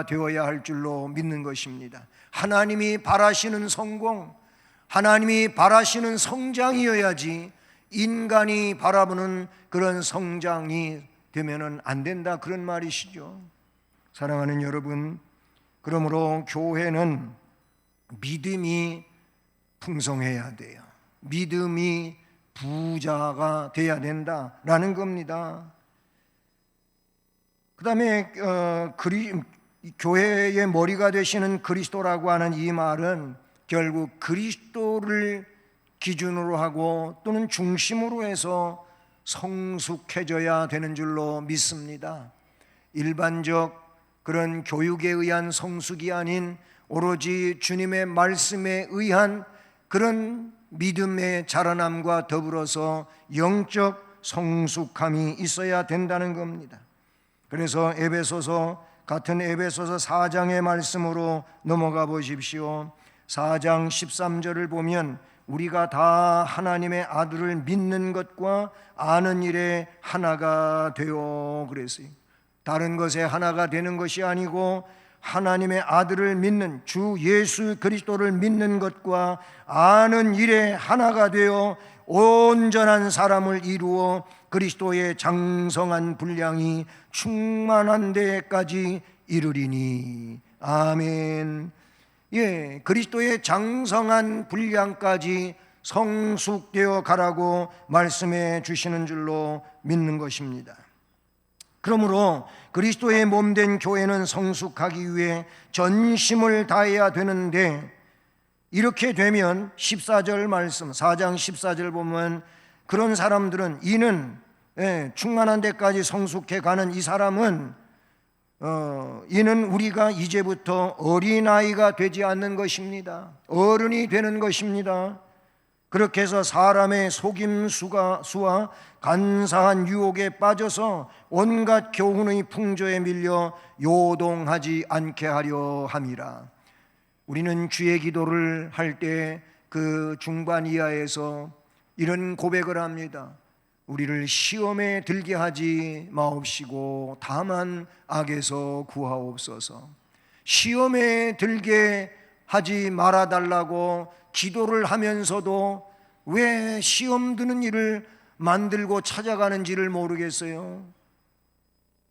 되어야 할 줄로 믿는 것입니다. 하나님이 바라시는 성공, 하나님이 바라시는 성장이어야지 인간이 바라보는 그런 성장이 되면은 안 된다, 그런 말이시죠. 사랑하는 여러분, 그러므로 교회는 믿음이 풍성해야 돼요. 믿음이 부자가 돼야 된다라는 겁니다. 그 다음에 교회의 머리가 되시는 그리스도라고 하는 이 말은 결국 그리스도를 기준으로 하고 또는 중심으로 해서 성숙해져야 되는 줄로 믿습니다. 일반적 그런 교육에 의한 성숙이 아닌 오로지 주님의 말씀에 의한 그런 믿음의 자라남과 더불어서 영적 성숙함이 있어야 된다는 겁니다. 그래서 같은 에베소서 4장의 말씀으로 넘어가 보십시오. 4장 13절을 보면 우리가 다 하나님의 아들을 믿는 것과 아는 일에 하나가 되어 그랬어요. 다른 것에 하나가 되는 것이 아니고 하나님의 아들을 믿는 주 예수 그리스도를 믿는 것과 아는 일에 하나가 되어 온전한 사람을 이루어 그리스도의 장성한 분량이 충만한 데까지 이르리니. 아멘. 예, 그리스도의 장성한 분량까지 성숙되어 가라고 말씀해 주시는 줄로 믿는 것입니다. 그러므로 그리스도의 몸된 교회는 성숙하기 위해 전심을 다해야 되는데, 이렇게 되면 14절 말씀, 4장 14절 보면 그런 사람들은 이는 충만한 데까지 성숙해 가는 이 사람은 이는 우리가 이제부터 어린아이가 되지 않는 것입니다. 어른이 되는 것입니다. 그렇게 해서 사람의 속임수와 간사한 유혹에 빠져서 온갖 교훈의 풍조에 밀려 요동하지 않게 하려 함이라. 우리는 주의 기도를 할 때 그 중반 이하에서 이런 고백을 합니다. 우리를 시험에 들게 하지 마옵시고 다만 악에서 구하옵소서. 시험에 들게 하지 말아달라고 기도를 하면서도 왜 시험 드는 일을 만들고 찾아가는지를 모르겠어요.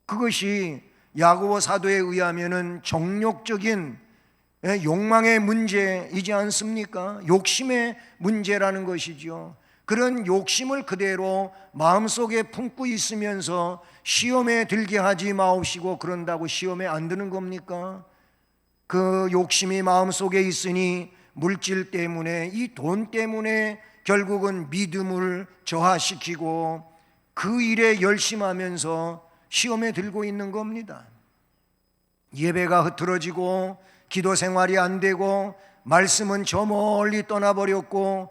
그것이 야고보 사도에 의하면은 정욕적인 욕망의 문제이지 않습니까? 욕심의 문제라는 것이죠. 그런 욕심을 그대로 마음속에 품고 있으면서 시험에 들게 하지 마옵시고 그런다고 시험에 안 드는 겁니까? 그 욕심이 마음속에 있으니 물질 때문에, 이 돈 때문에 결국은 믿음을 저하시키고 그 일에 열심하면서 시험에 들고 있는 겁니다. 예배가 흐트러지고 기도 생활이 안 되고 말씀은 저 멀리 떠나버렸고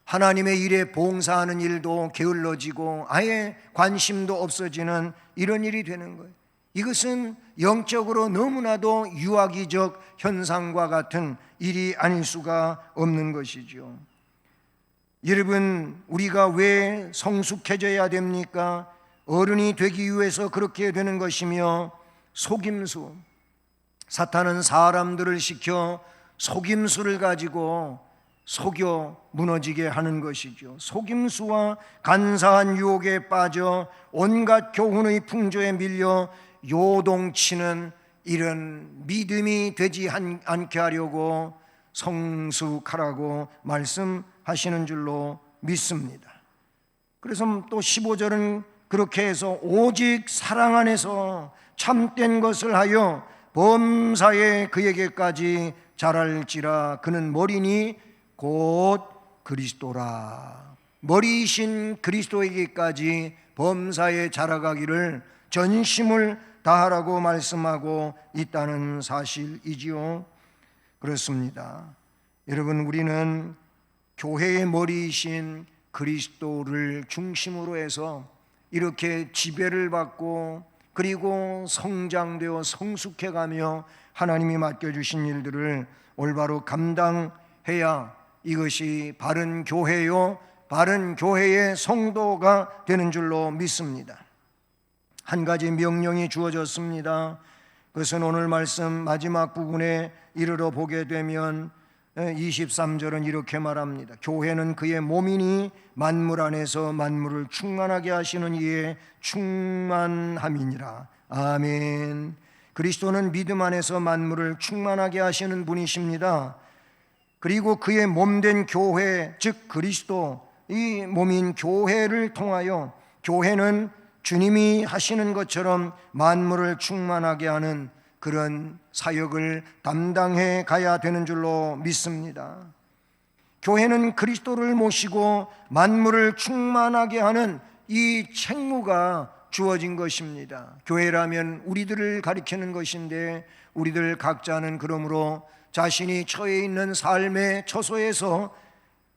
하나님의 일에 봉사하는 일도 게을러지고 아예 관심도 없어지는 이런 일이 되는 거예요. 이것은 영적으로 너무나도 유아기적 현상과 같은 일이 아닐 수가 없는 것이죠. 여러분, 우리가 왜 성숙해져야 됩니까? 어른이 되기 위해서 그렇게 되는 것이며, 속임수, 사탄은 사람들을 시켜 속임수를 가지고 속여 무너지게 하는 것이죠. 속임수와 간사한 유혹에 빠져 온갖 교훈의 풍조에 밀려 요동치는 이런 믿음이 되지 않게 하려고 성숙하라고 말씀하시는 줄로 믿습니다. 그래서 또 15절은 그렇게 해서 오직 사랑 안에서 참된 것을 하여 범사에 그에게까지 자랄지라. 그는 머리니 곧 그리스도라. 머리이신 그리스도에게까지 범사에 자라가기를 전심을 다하라고 말씀하고 있다는 사실이지요. 그렇습니다. 여러분, 우리는 교회의 머리이신 그리스도를 중심으로 해서 이렇게 지배를 받고 그리고 성장되어 성숙해가며 하나님이 맡겨주신 일들을 올바로 감당해야 이것이 바른 교회요, 바른 교회의 성도가 되는 줄로 믿습니다. 한 가지 명령이 주어졌습니다. 그것은 오늘 말씀 마지막 부분에 이르러 보게 되면 23절은 이렇게 말합니다. 교회는 그의 몸이니 만물 안에서 만물을 충만하게 하시는 이의 충만함이니라. 아멘. 그리스도는 믿음 안에서 만물을 충만하게 하시는 분이십니다. 그리고 그의 몸된 교회, 즉 그리스도, 이 몸인 교회를 통하여 교회는 주님이 하시는 것처럼 만물을 충만하게 하는 그런 사역을 담당해 가야 되는 줄로 믿습니다. 교회는 그리스도를 모시고 만물을 충만하게 하는 이 책무가 주어진 것입니다. 교회라면 우리들을 가리키는 것인데 우리들 각자는 그러므로 자신이 처해 있는 삶의 처소에서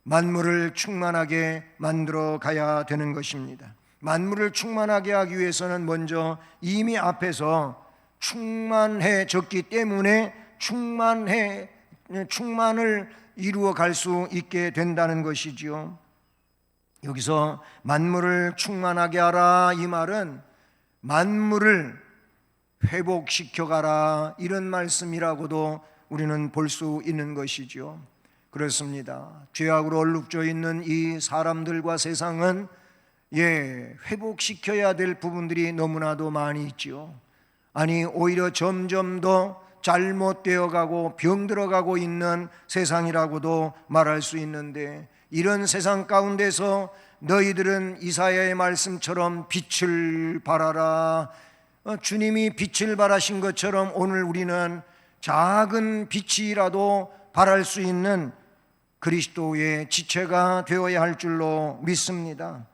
만물을 충만하게 만들어 가야 되는 것입니다. 만물을 충만하게 하기 위해서는 먼저 이미 앞에서 충만해졌기 때문에 충만을 이루어 갈 수 있게 된다는 것이지요. 여기서 만물을 충만하게 하라, 이 말은 만물을 회복시켜 가라, 이런 말씀이라고도 우리는 볼 수 있는 것이죠. 그렇습니다. 죄악으로 얼룩져 있는 이 사람들과 세상은 회복시켜야 될 부분들이 너무나도 많이 있죠. 아니, 오히려 점점 더 잘못되어 가고 병들어 가고 있는 세상이라고도 말할 수 있는데, 이런 세상 가운데서 너희들은 이사야의 말씀처럼 빛을 발하라. 주님이 빛을 발하신 것처럼 오늘 우리는 작은 빛이라도 발할 수 있는 그리스도의 지체가 되어야 할 줄로 믿습니다.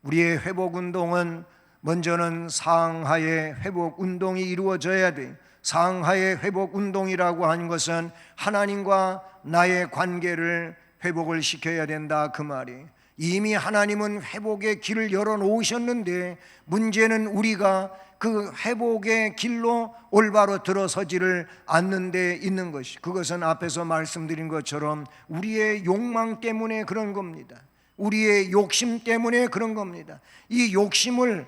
우리의 회복운동은 먼저는 상하의 회복운동이 이루어져야 돼. 상하의 회복운동이라고 하는 것은 하나님과 나의 관계를 회복을 시켜야 된다, 그 말이. 이미 하나님은 회복의 길을 열어놓으셨는데 문제는 우리가 그 회복의 길로 올바로 들어서지를 않는 데 있는 것이, 그것은 앞에서 말씀드린 것처럼 우리의 욕망 때문에 그런 겁니다. 우리의 욕심 때문에 그런 겁니다. 이 욕심을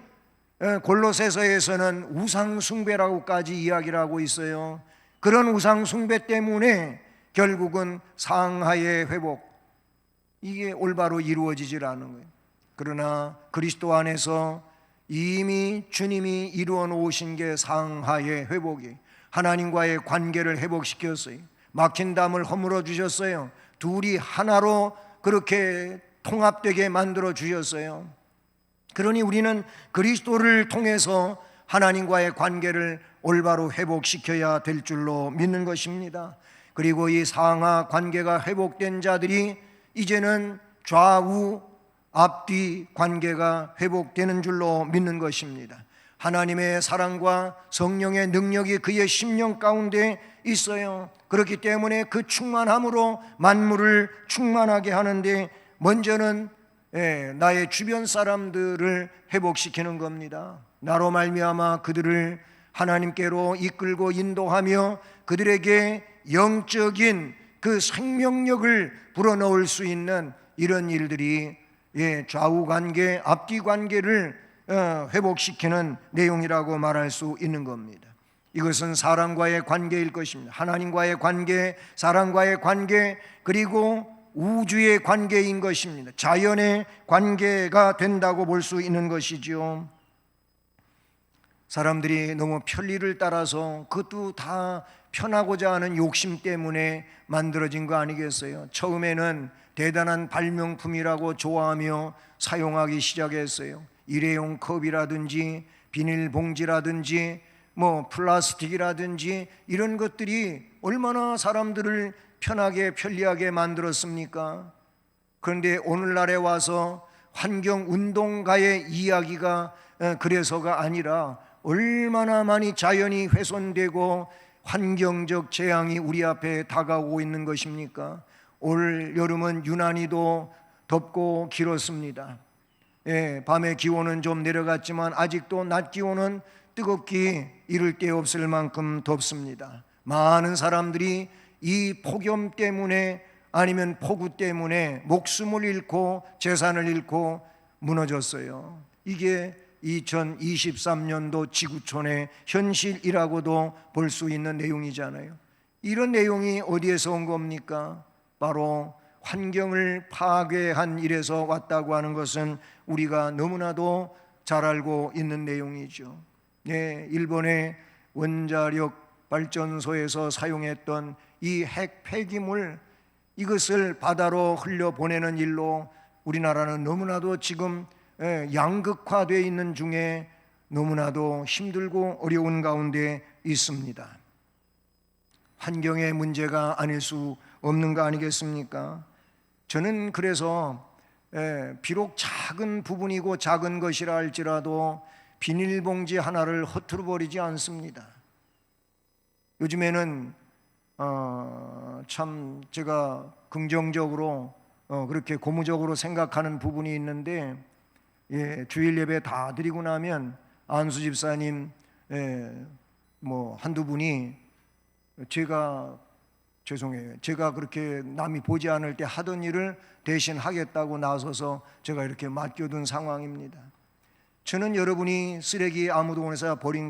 골로새서에서는 우상숭배라고까지 이야기를 하고 있어요. 그런 우상숭배 때문에 결국은 상하의 회복, 이게 올바로 이루어지질 않은 거예요. 그러나 그리스도 안에서 이미 주님이 이루어 놓으신 게 상하의 회복이, 하나님과의 관계를 회복시켰어요. 막힌 담을 허물어 주셨어요. 둘이 하나로 그렇게 통합되게 만들어 주셨어요. 그러니 우리는 그리스도를 통해서 하나님과의 관계를 올바로 회복시켜야 될 줄로 믿는 것입니다. 그리고 이 상하 관계가 회복된 자들이 이제는 좌우 앞뒤 관계가 회복되는 줄로 믿는 것입니다. 하나님의 사랑과 성령의 능력이 그의 심령 가운데 있어요. 그렇기 때문에 그 충만함으로 만물을 충만하게 하는데 먼저는 나의 주변 사람들을 회복시키는 겁니다. 나로 말미암아 그들을 하나님께로 이끌고 인도하며 그들에게 영적인 그 생명력을 불어넣을 수 있는 이런 일들이 좌우 관계, 앞뒤 관계를 회복시키는 내용이라고 말할 수 있는 겁니다. 이것은 사람과의 관계일 것입니다. 하나님과의 관계, 사람과의 관계, 그리고 우주의 관계인 것입니다. 자연의 관계가 된다고 볼 수 있는 것이죠. 사람들이 너무 편리를 따라서 그것도 다 편하고자 하는 욕심 때문에 만들어진 거 아니겠어요? 처음에는 대단한 발명품이라고 좋아하며 사용하기 시작했어요. 일회용 컵이라든지 비닐봉지라든지 플라스틱이라든지 이런 것들이 얼마나 사람들을 편하게 편리하게 만들었습니까? 그런데 오늘날에 와서 환경운동가의 이야기가 그래서가 아니라 얼마나 많이 자연이 훼손되고 환경적 재앙이 우리 앞에 다가오고 있는 것입니까? 올 여름은 유난히도 덥고 길었습니다. 밤의 기온은 좀 내려갔지만 아직도 낮 기온은 뜨겁기 이를 데 없을 만큼 덥습니다. 많은 사람들이 이 폭염 때문에 아니면 폭우 때문에 목숨을 잃고 재산을 잃고 무너졌어요. 이게 2023년도 지구촌의 현실이라고도 볼 수 있는 내용이잖아요. 이런 내용이 어디에서 온 겁니까? 바로 환경을 파괴한 일에서 왔다고 하는 것은 우리가 너무나도 잘 알고 있는 내용이죠. 일본의 원자력 발전소에서 사용했던 이 핵 폐기물, 이것을 바다로 흘려보내는 일로 우리나라는 너무나도 지금 양극화되어 있는 중에 너무나도 힘들고 어려운 가운데 있습니다. 환경의 문제가 아닐 수 없는 거 아니겠습니까? 저는 그래서 비록 작은 부분이고 작은 것이라 할지라도 비닐봉지 하나를 허투루 버리지 않습니다. 요즘에는 참 제가 긍정적으로 그렇게 고무적으로 생각하는 부분이 있는데, 주일 예배 다 드리고 나면 안수 집사님 한두 분이 제가 그렇게 남이 보지 않을 때 하던 일을 대신 하겠다고 나서서 제가 이렇게 맡겨둔 상황입니다. 저는 여러분이 쓰레기 아무동원에서 버린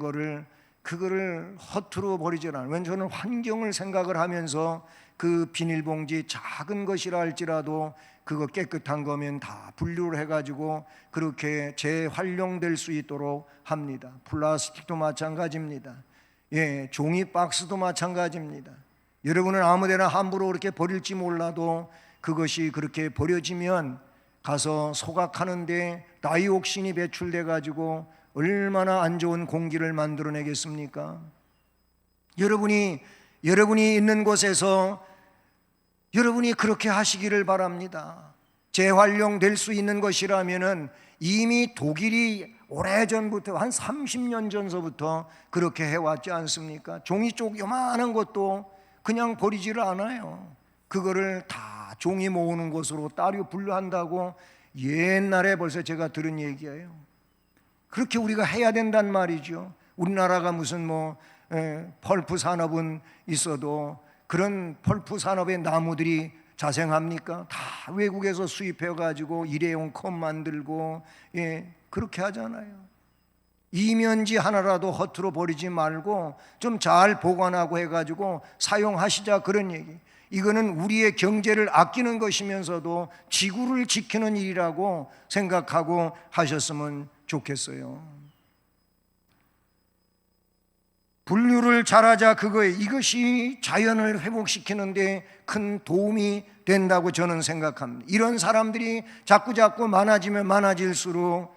그거를 허투루 버리지 않아요. 왜냐하면 저는 환경을 생각을 하면서 그 비닐봉지 작은 것이라 할지라도 그거 깨끗한 거면 다 분류를 해가지고 그렇게 재활용될 수 있도록 합니다. 플라스틱도 마찬가지입니다. 종이 박스도 마찬가지입니다. 여러분은 아무데나 함부로 그렇게 버릴지 몰라도 그것이 그렇게 버려지면 가서 소각하는데 다이옥신이 배출돼 가지고 얼마나 안 좋은 공기를 만들어내겠습니까? 여러분이 있는 곳에서 여러분이 그렇게 하시기를 바랍니다. 재활용될 수 있는 것이라면은 이미 독일이 오래전부터 한 30년 전서부터 그렇게 해왔지 않습니까? 종이 쪽 요만한 것도 그냥 버리지를 않아요. 그거를 다 종이 모으는 곳으로 따로 분류한다고 옛날에 벌써 제가 들은 얘기예요. 그렇게 우리가 해야 된단 말이죠. 우리나라가 무슨 펄프 산업은 있어도 그런 펄프 산업의 나무들이 자생합니까? 다 외국에서 수입해 가지고 일회용 컵 만들고 그렇게 하잖아요. 이면지 하나라도 허투루 버리지 말고 좀 잘 보관하고 해가지고 사용하시자, 그런 얘기. 이거는 우리의 경제를 아끼는 것이면서도 지구를 지키는 일이라고 생각하고 하셨으면 좋겠어요. 분류를 잘하자, 이것이 자연을 회복시키는데 큰 도움이 된다고 저는 생각합니다. 이런 사람들이 자꾸 많아지면 많아질수록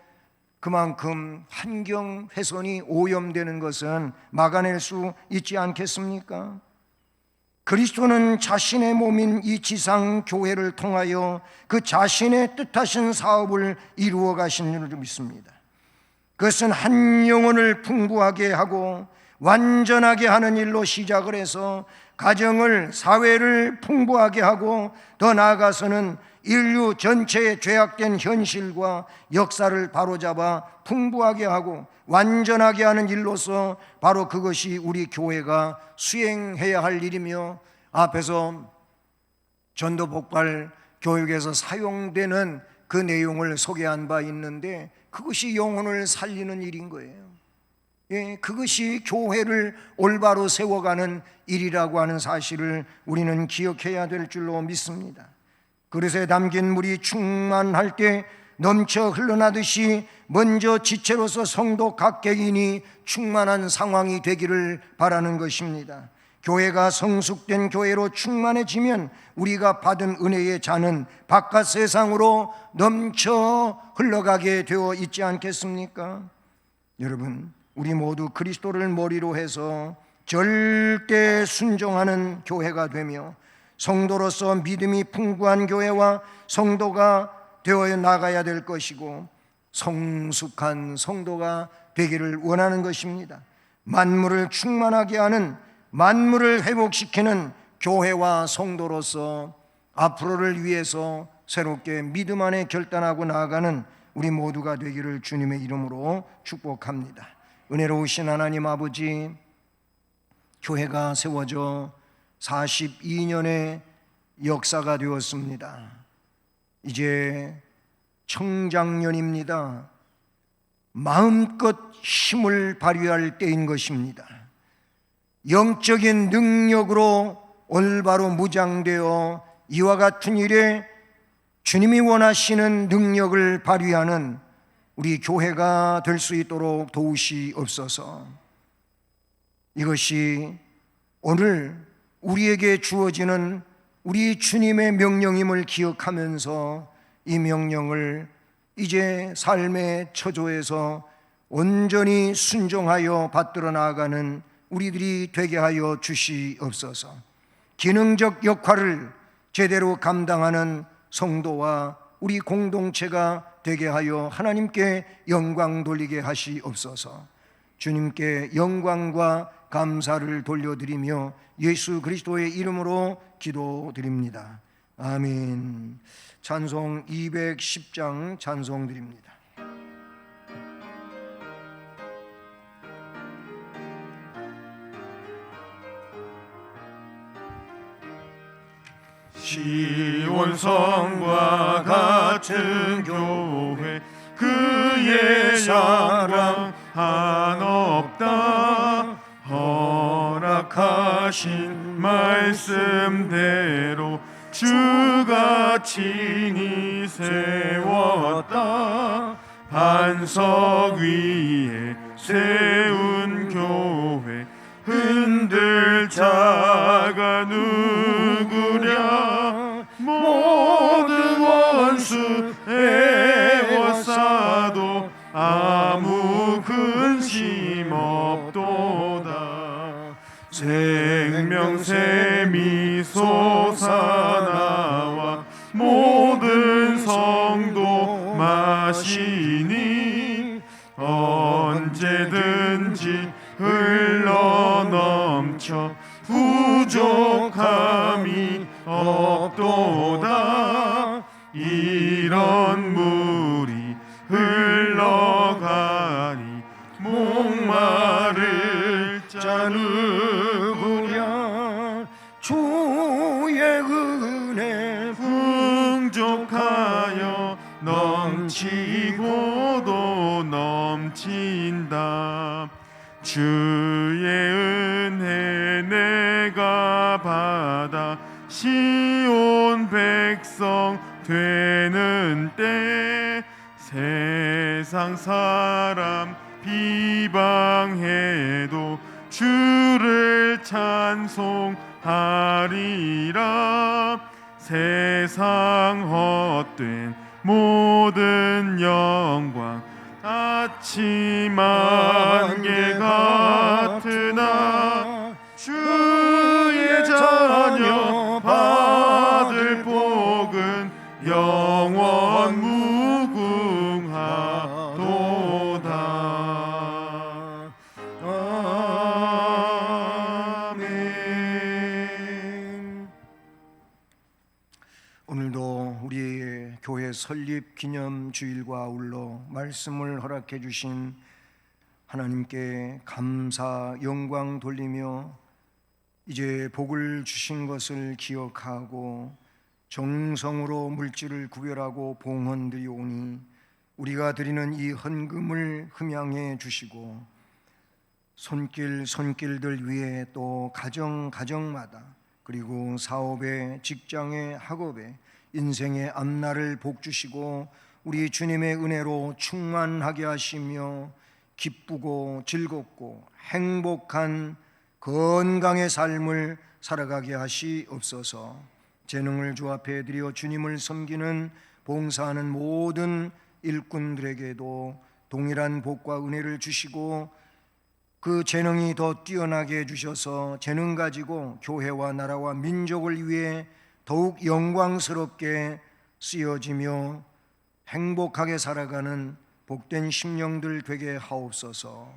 그만큼 환경 훼손이 오염되는 것은 막아낼 수 있지 않겠습니까? 그리스도는 자신의 몸인 이 지상 교회를 통하여 그 자신의 뜻하신 사업을 이루어 가신 줄을 믿습니다. 그것은 한 영혼을 풍부하게 하고 완전하게 하는 일로 시작을 해서 가정을, 사회를 풍부하게 하고 더 나아가서는 인류 전체의 죄악된 현실과 역사를 바로잡아 풍부하게 하고 완전하게 하는 일로서 바로 그것이 우리 교회가 수행해야 할 일이며, 앞에서 전도복발 교육에서 사용되는 그 내용을 소개한 바 있는데 그것이 영혼을 살리는 일인 거예요. 그것이 교회를 올바로 세워가는 일이라고 하는 사실을 우리는 기억해야 될 줄로 믿습니다. 그릇에 담긴 물이 충만할 때 넘쳐 흘러나듯이 먼저 지체로서 성도 각객인이 충만한 상황이 되기를 바라는 것입니다. 교회가 성숙된 교회로 충만해지면 우리가 받은 은혜의 잔은 바깥 세상으로 넘쳐 흘러가게 되어 있지 않겠습니까? 여러분, 우리 모두 그리스도를 머리로 해서 절대 순종하는 교회가 되며 성도로서 믿음이 풍부한 교회와 성도가 되어 나가야 될 것이고 성숙한 성도가 되기를 원하는 것입니다. 만물을 충만하게 하는, 만물을 회복시키는 교회와 성도로서 앞으로를 위해서 새롭게 믿음 안에 결단하고 나아가는 우리 모두가 되기를 주님의 이름으로 축복합니다. 은혜로우신 하나님 아버지, 교회가 세워져 42년의 역사가 되었습니다. 이제 청장년입니다. 마음껏 힘을 발휘할 때인 것입니다. 영적인 능력으로 올바로 무장되어 이와 같은 일에 주님이 원하시는 능력을 발휘하는 우리 교회가 될 수 있도록 도우시옵소서. 이것이 오늘 우리에게 주어지는 우리 주님의 명령임을 기억하면서 이 명령을 이제 삶의 처조에서 온전히 순종하여 받들어 나아가는 우리들이 되게 하여 주시옵소서. 기능적 역할을 제대로 감당하는 성도와 우리 공동체가 되게 하여 하나님께 영광 돌리게 하시옵소서. 주님께 영광과 감사를 돌려드리며 예수 그리스도의 이름으로 기도드립니다. 아멘. 찬송 210장 찬송 드립니다. 시온성과 같은 교회, 그의 사랑 한없다. 허락하신 말씀대로 주가 친히 세웠다. 반석 위에 세운 교회, 흔들 자가 누구랴. 모든 원수 애워싸도 아무 근심 없도다. 생명샘이 솟아나와 모든 성도 마시니 언제든지 흘러넘쳐 부족함이 없도다. 이런 물이 흘러가니 목마를 자 누구랴. 주의 은혜 풍족하여 넘치고도 넘친다. 주의 은혜 내가 받아 시온 백성 되는 때, 세상 사람 비방해도 주를 찬송하리라. 세상 헛된 모든 영광 아침 안개 같으나 주의 자녀 받을 복은 영원 무궁하도다. 아멘. 오늘도 우리 교회 설립 기념 주일과 아울러 말씀을 허락해 주신 하나님께 감사 영광 돌리며 이제 복을 주신 것을 기억하고 정성으로 물질을 구별하고 봉헌드리오니 우리가 드리는 이 헌금을 흠양해 주시고 손길들 위에 또 가정마다 그리고 사업에 직장에 학업에 인생의 앞날을 복주시고 우리 주님의 은혜로 충만하게 하시며 기쁘고 즐겁고 행복한 건강의 삶을 살아가게 하시옵소서. 재능을 주 앞에 드려 주님을 섬기는 봉사하는 모든 일꾼들에게도 동일한 복과 은혜를 주시고 그 재능이 더 뛰어나게 해주셔서 재능 가지고 교회와 나라와 민족을 위해 더욱 영광스럽게 쓰여지며 행복하게 살아가는 복된 심령들 되게 하옵소서.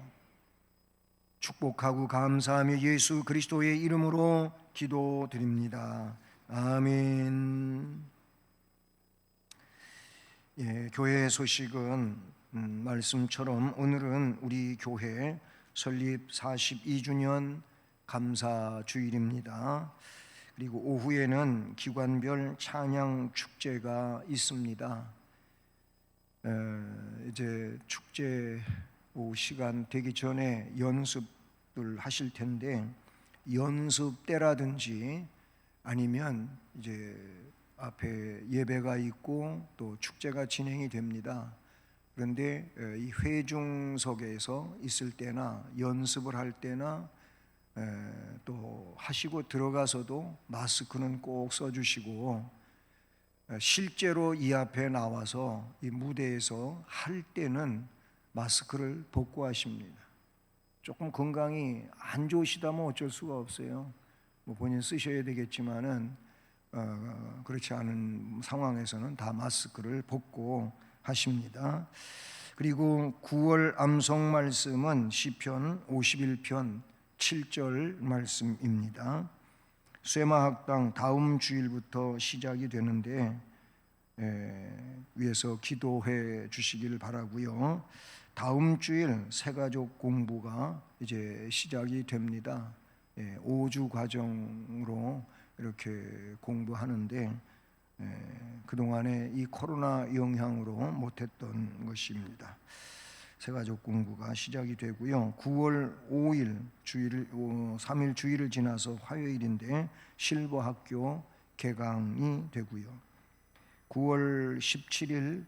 축복하고 감사하며 예수 그리스도의 이름으로 기도드립니다. 아멘. 교회 소식은 말씀처럼 오늘은 우리 교회 설립 42주년 감사 주일입니다. 그리고 오후에는 기관별 찬양 축제가 있습니다. 이제 축제 오후 시간 되기 전에 연습을 하실 텐데 연습 때라든지 아니면 이제 앞에 예배가 있고 또 축제가 진행이 됩니다. 그런데 이 회중석에서 있을 때나 연습을 할 때나 또 하시고 들어가서도 마스크는 꼭 써주시고 실제로 이 앞에 나와서 이 무대에서 할 때는 마스크를 벗고 하십니다. 조금 건강이 안 좋으시다면 어쩔 수가 없어요. 뭐 본인 쓰셔야 되겠지만은 그렇지 않은 상황에서는 다 마스크를 벗고 하십니다. 그리고 9월 암송 말씀은 시편 51편 7절 말씀입니다. 쇠마학당 다음 주일부터 시작이 되는데 위에서 기도해 주시길 바라고요. 다음 주일 새가족 공부가 이제 시작이 됩니다. 5주 과정으로 이렇게 공부하는데 그동안에 이 코로나 영향으로 못했던 것입니다. 새가족 공부가 시작이 되고요. 9월 5일 주일 3일 주일을 지나서 화요일인데 실버 학교 개강이 되고요. 9월 17일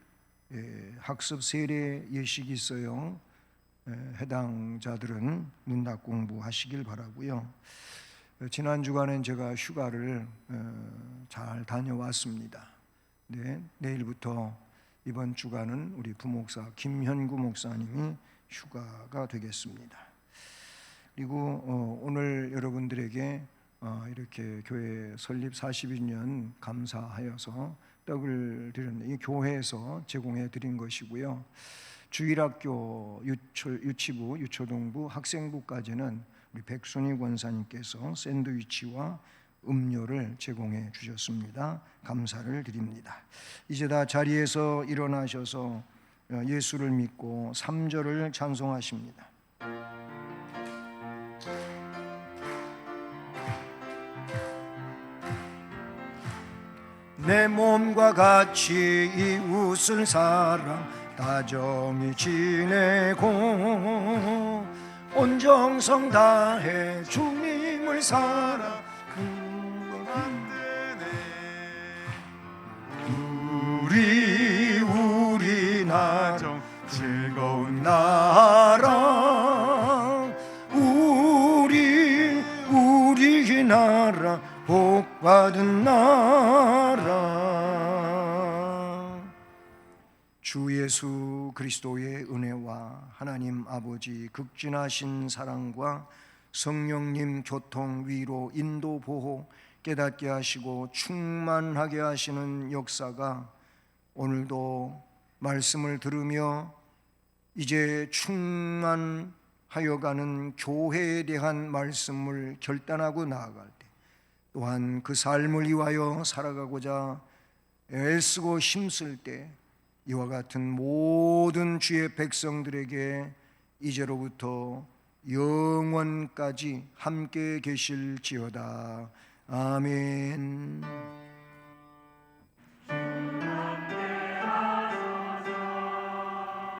학습 세례 예식이 있어요. 해당자들은 문답 공부하시길 바라고요. 지난 주간엔 제가 휴가를 잘 다녀왔습니다. 네, 내일부터 이번 주간은 우리 부목사 김현구 목사님이 휴가가 되겠습니다. 그리고 오늘 여러분들에게 이렇게 교회 설립 42년 감사하여서 떡을 드렸는데 이 교회에서 제공해 드린 것이고요. 주일학교 유치부, 유초동부, 학생부까지는 우리 백순희 권사님께서 샌드위치와 음료를 제공해 주셨습니다. 감사를 드립니다. 이제 다 자리에서 일어나셔서 예수를 믿고 3절을 찬송하십니다. 내 몸과 같이 이웃을 사랑 다정히 지내고 온 정성 다해 주님을 사랑 우리 나라 즐거운 나라 우리 나라 복받은 나라 주 예수 그리스도의 은혜와 하나님 아버지 극진하신 사랑과 성령님 교통 위로 인도 보호 깨닫게 하시고 충만하게 하시는 역사가 오늘도 말씀을 들으며 이제 충만하여가는 교회에 대한 말씀을 결단하고 나아갈 때 또한 그 삶을 위하여 살아가고자 애쓰고 힘쓸 때 이와 같은 모든 주의 백성들에게 이제로부터 영원까지 함께 계실지어다. 아멘.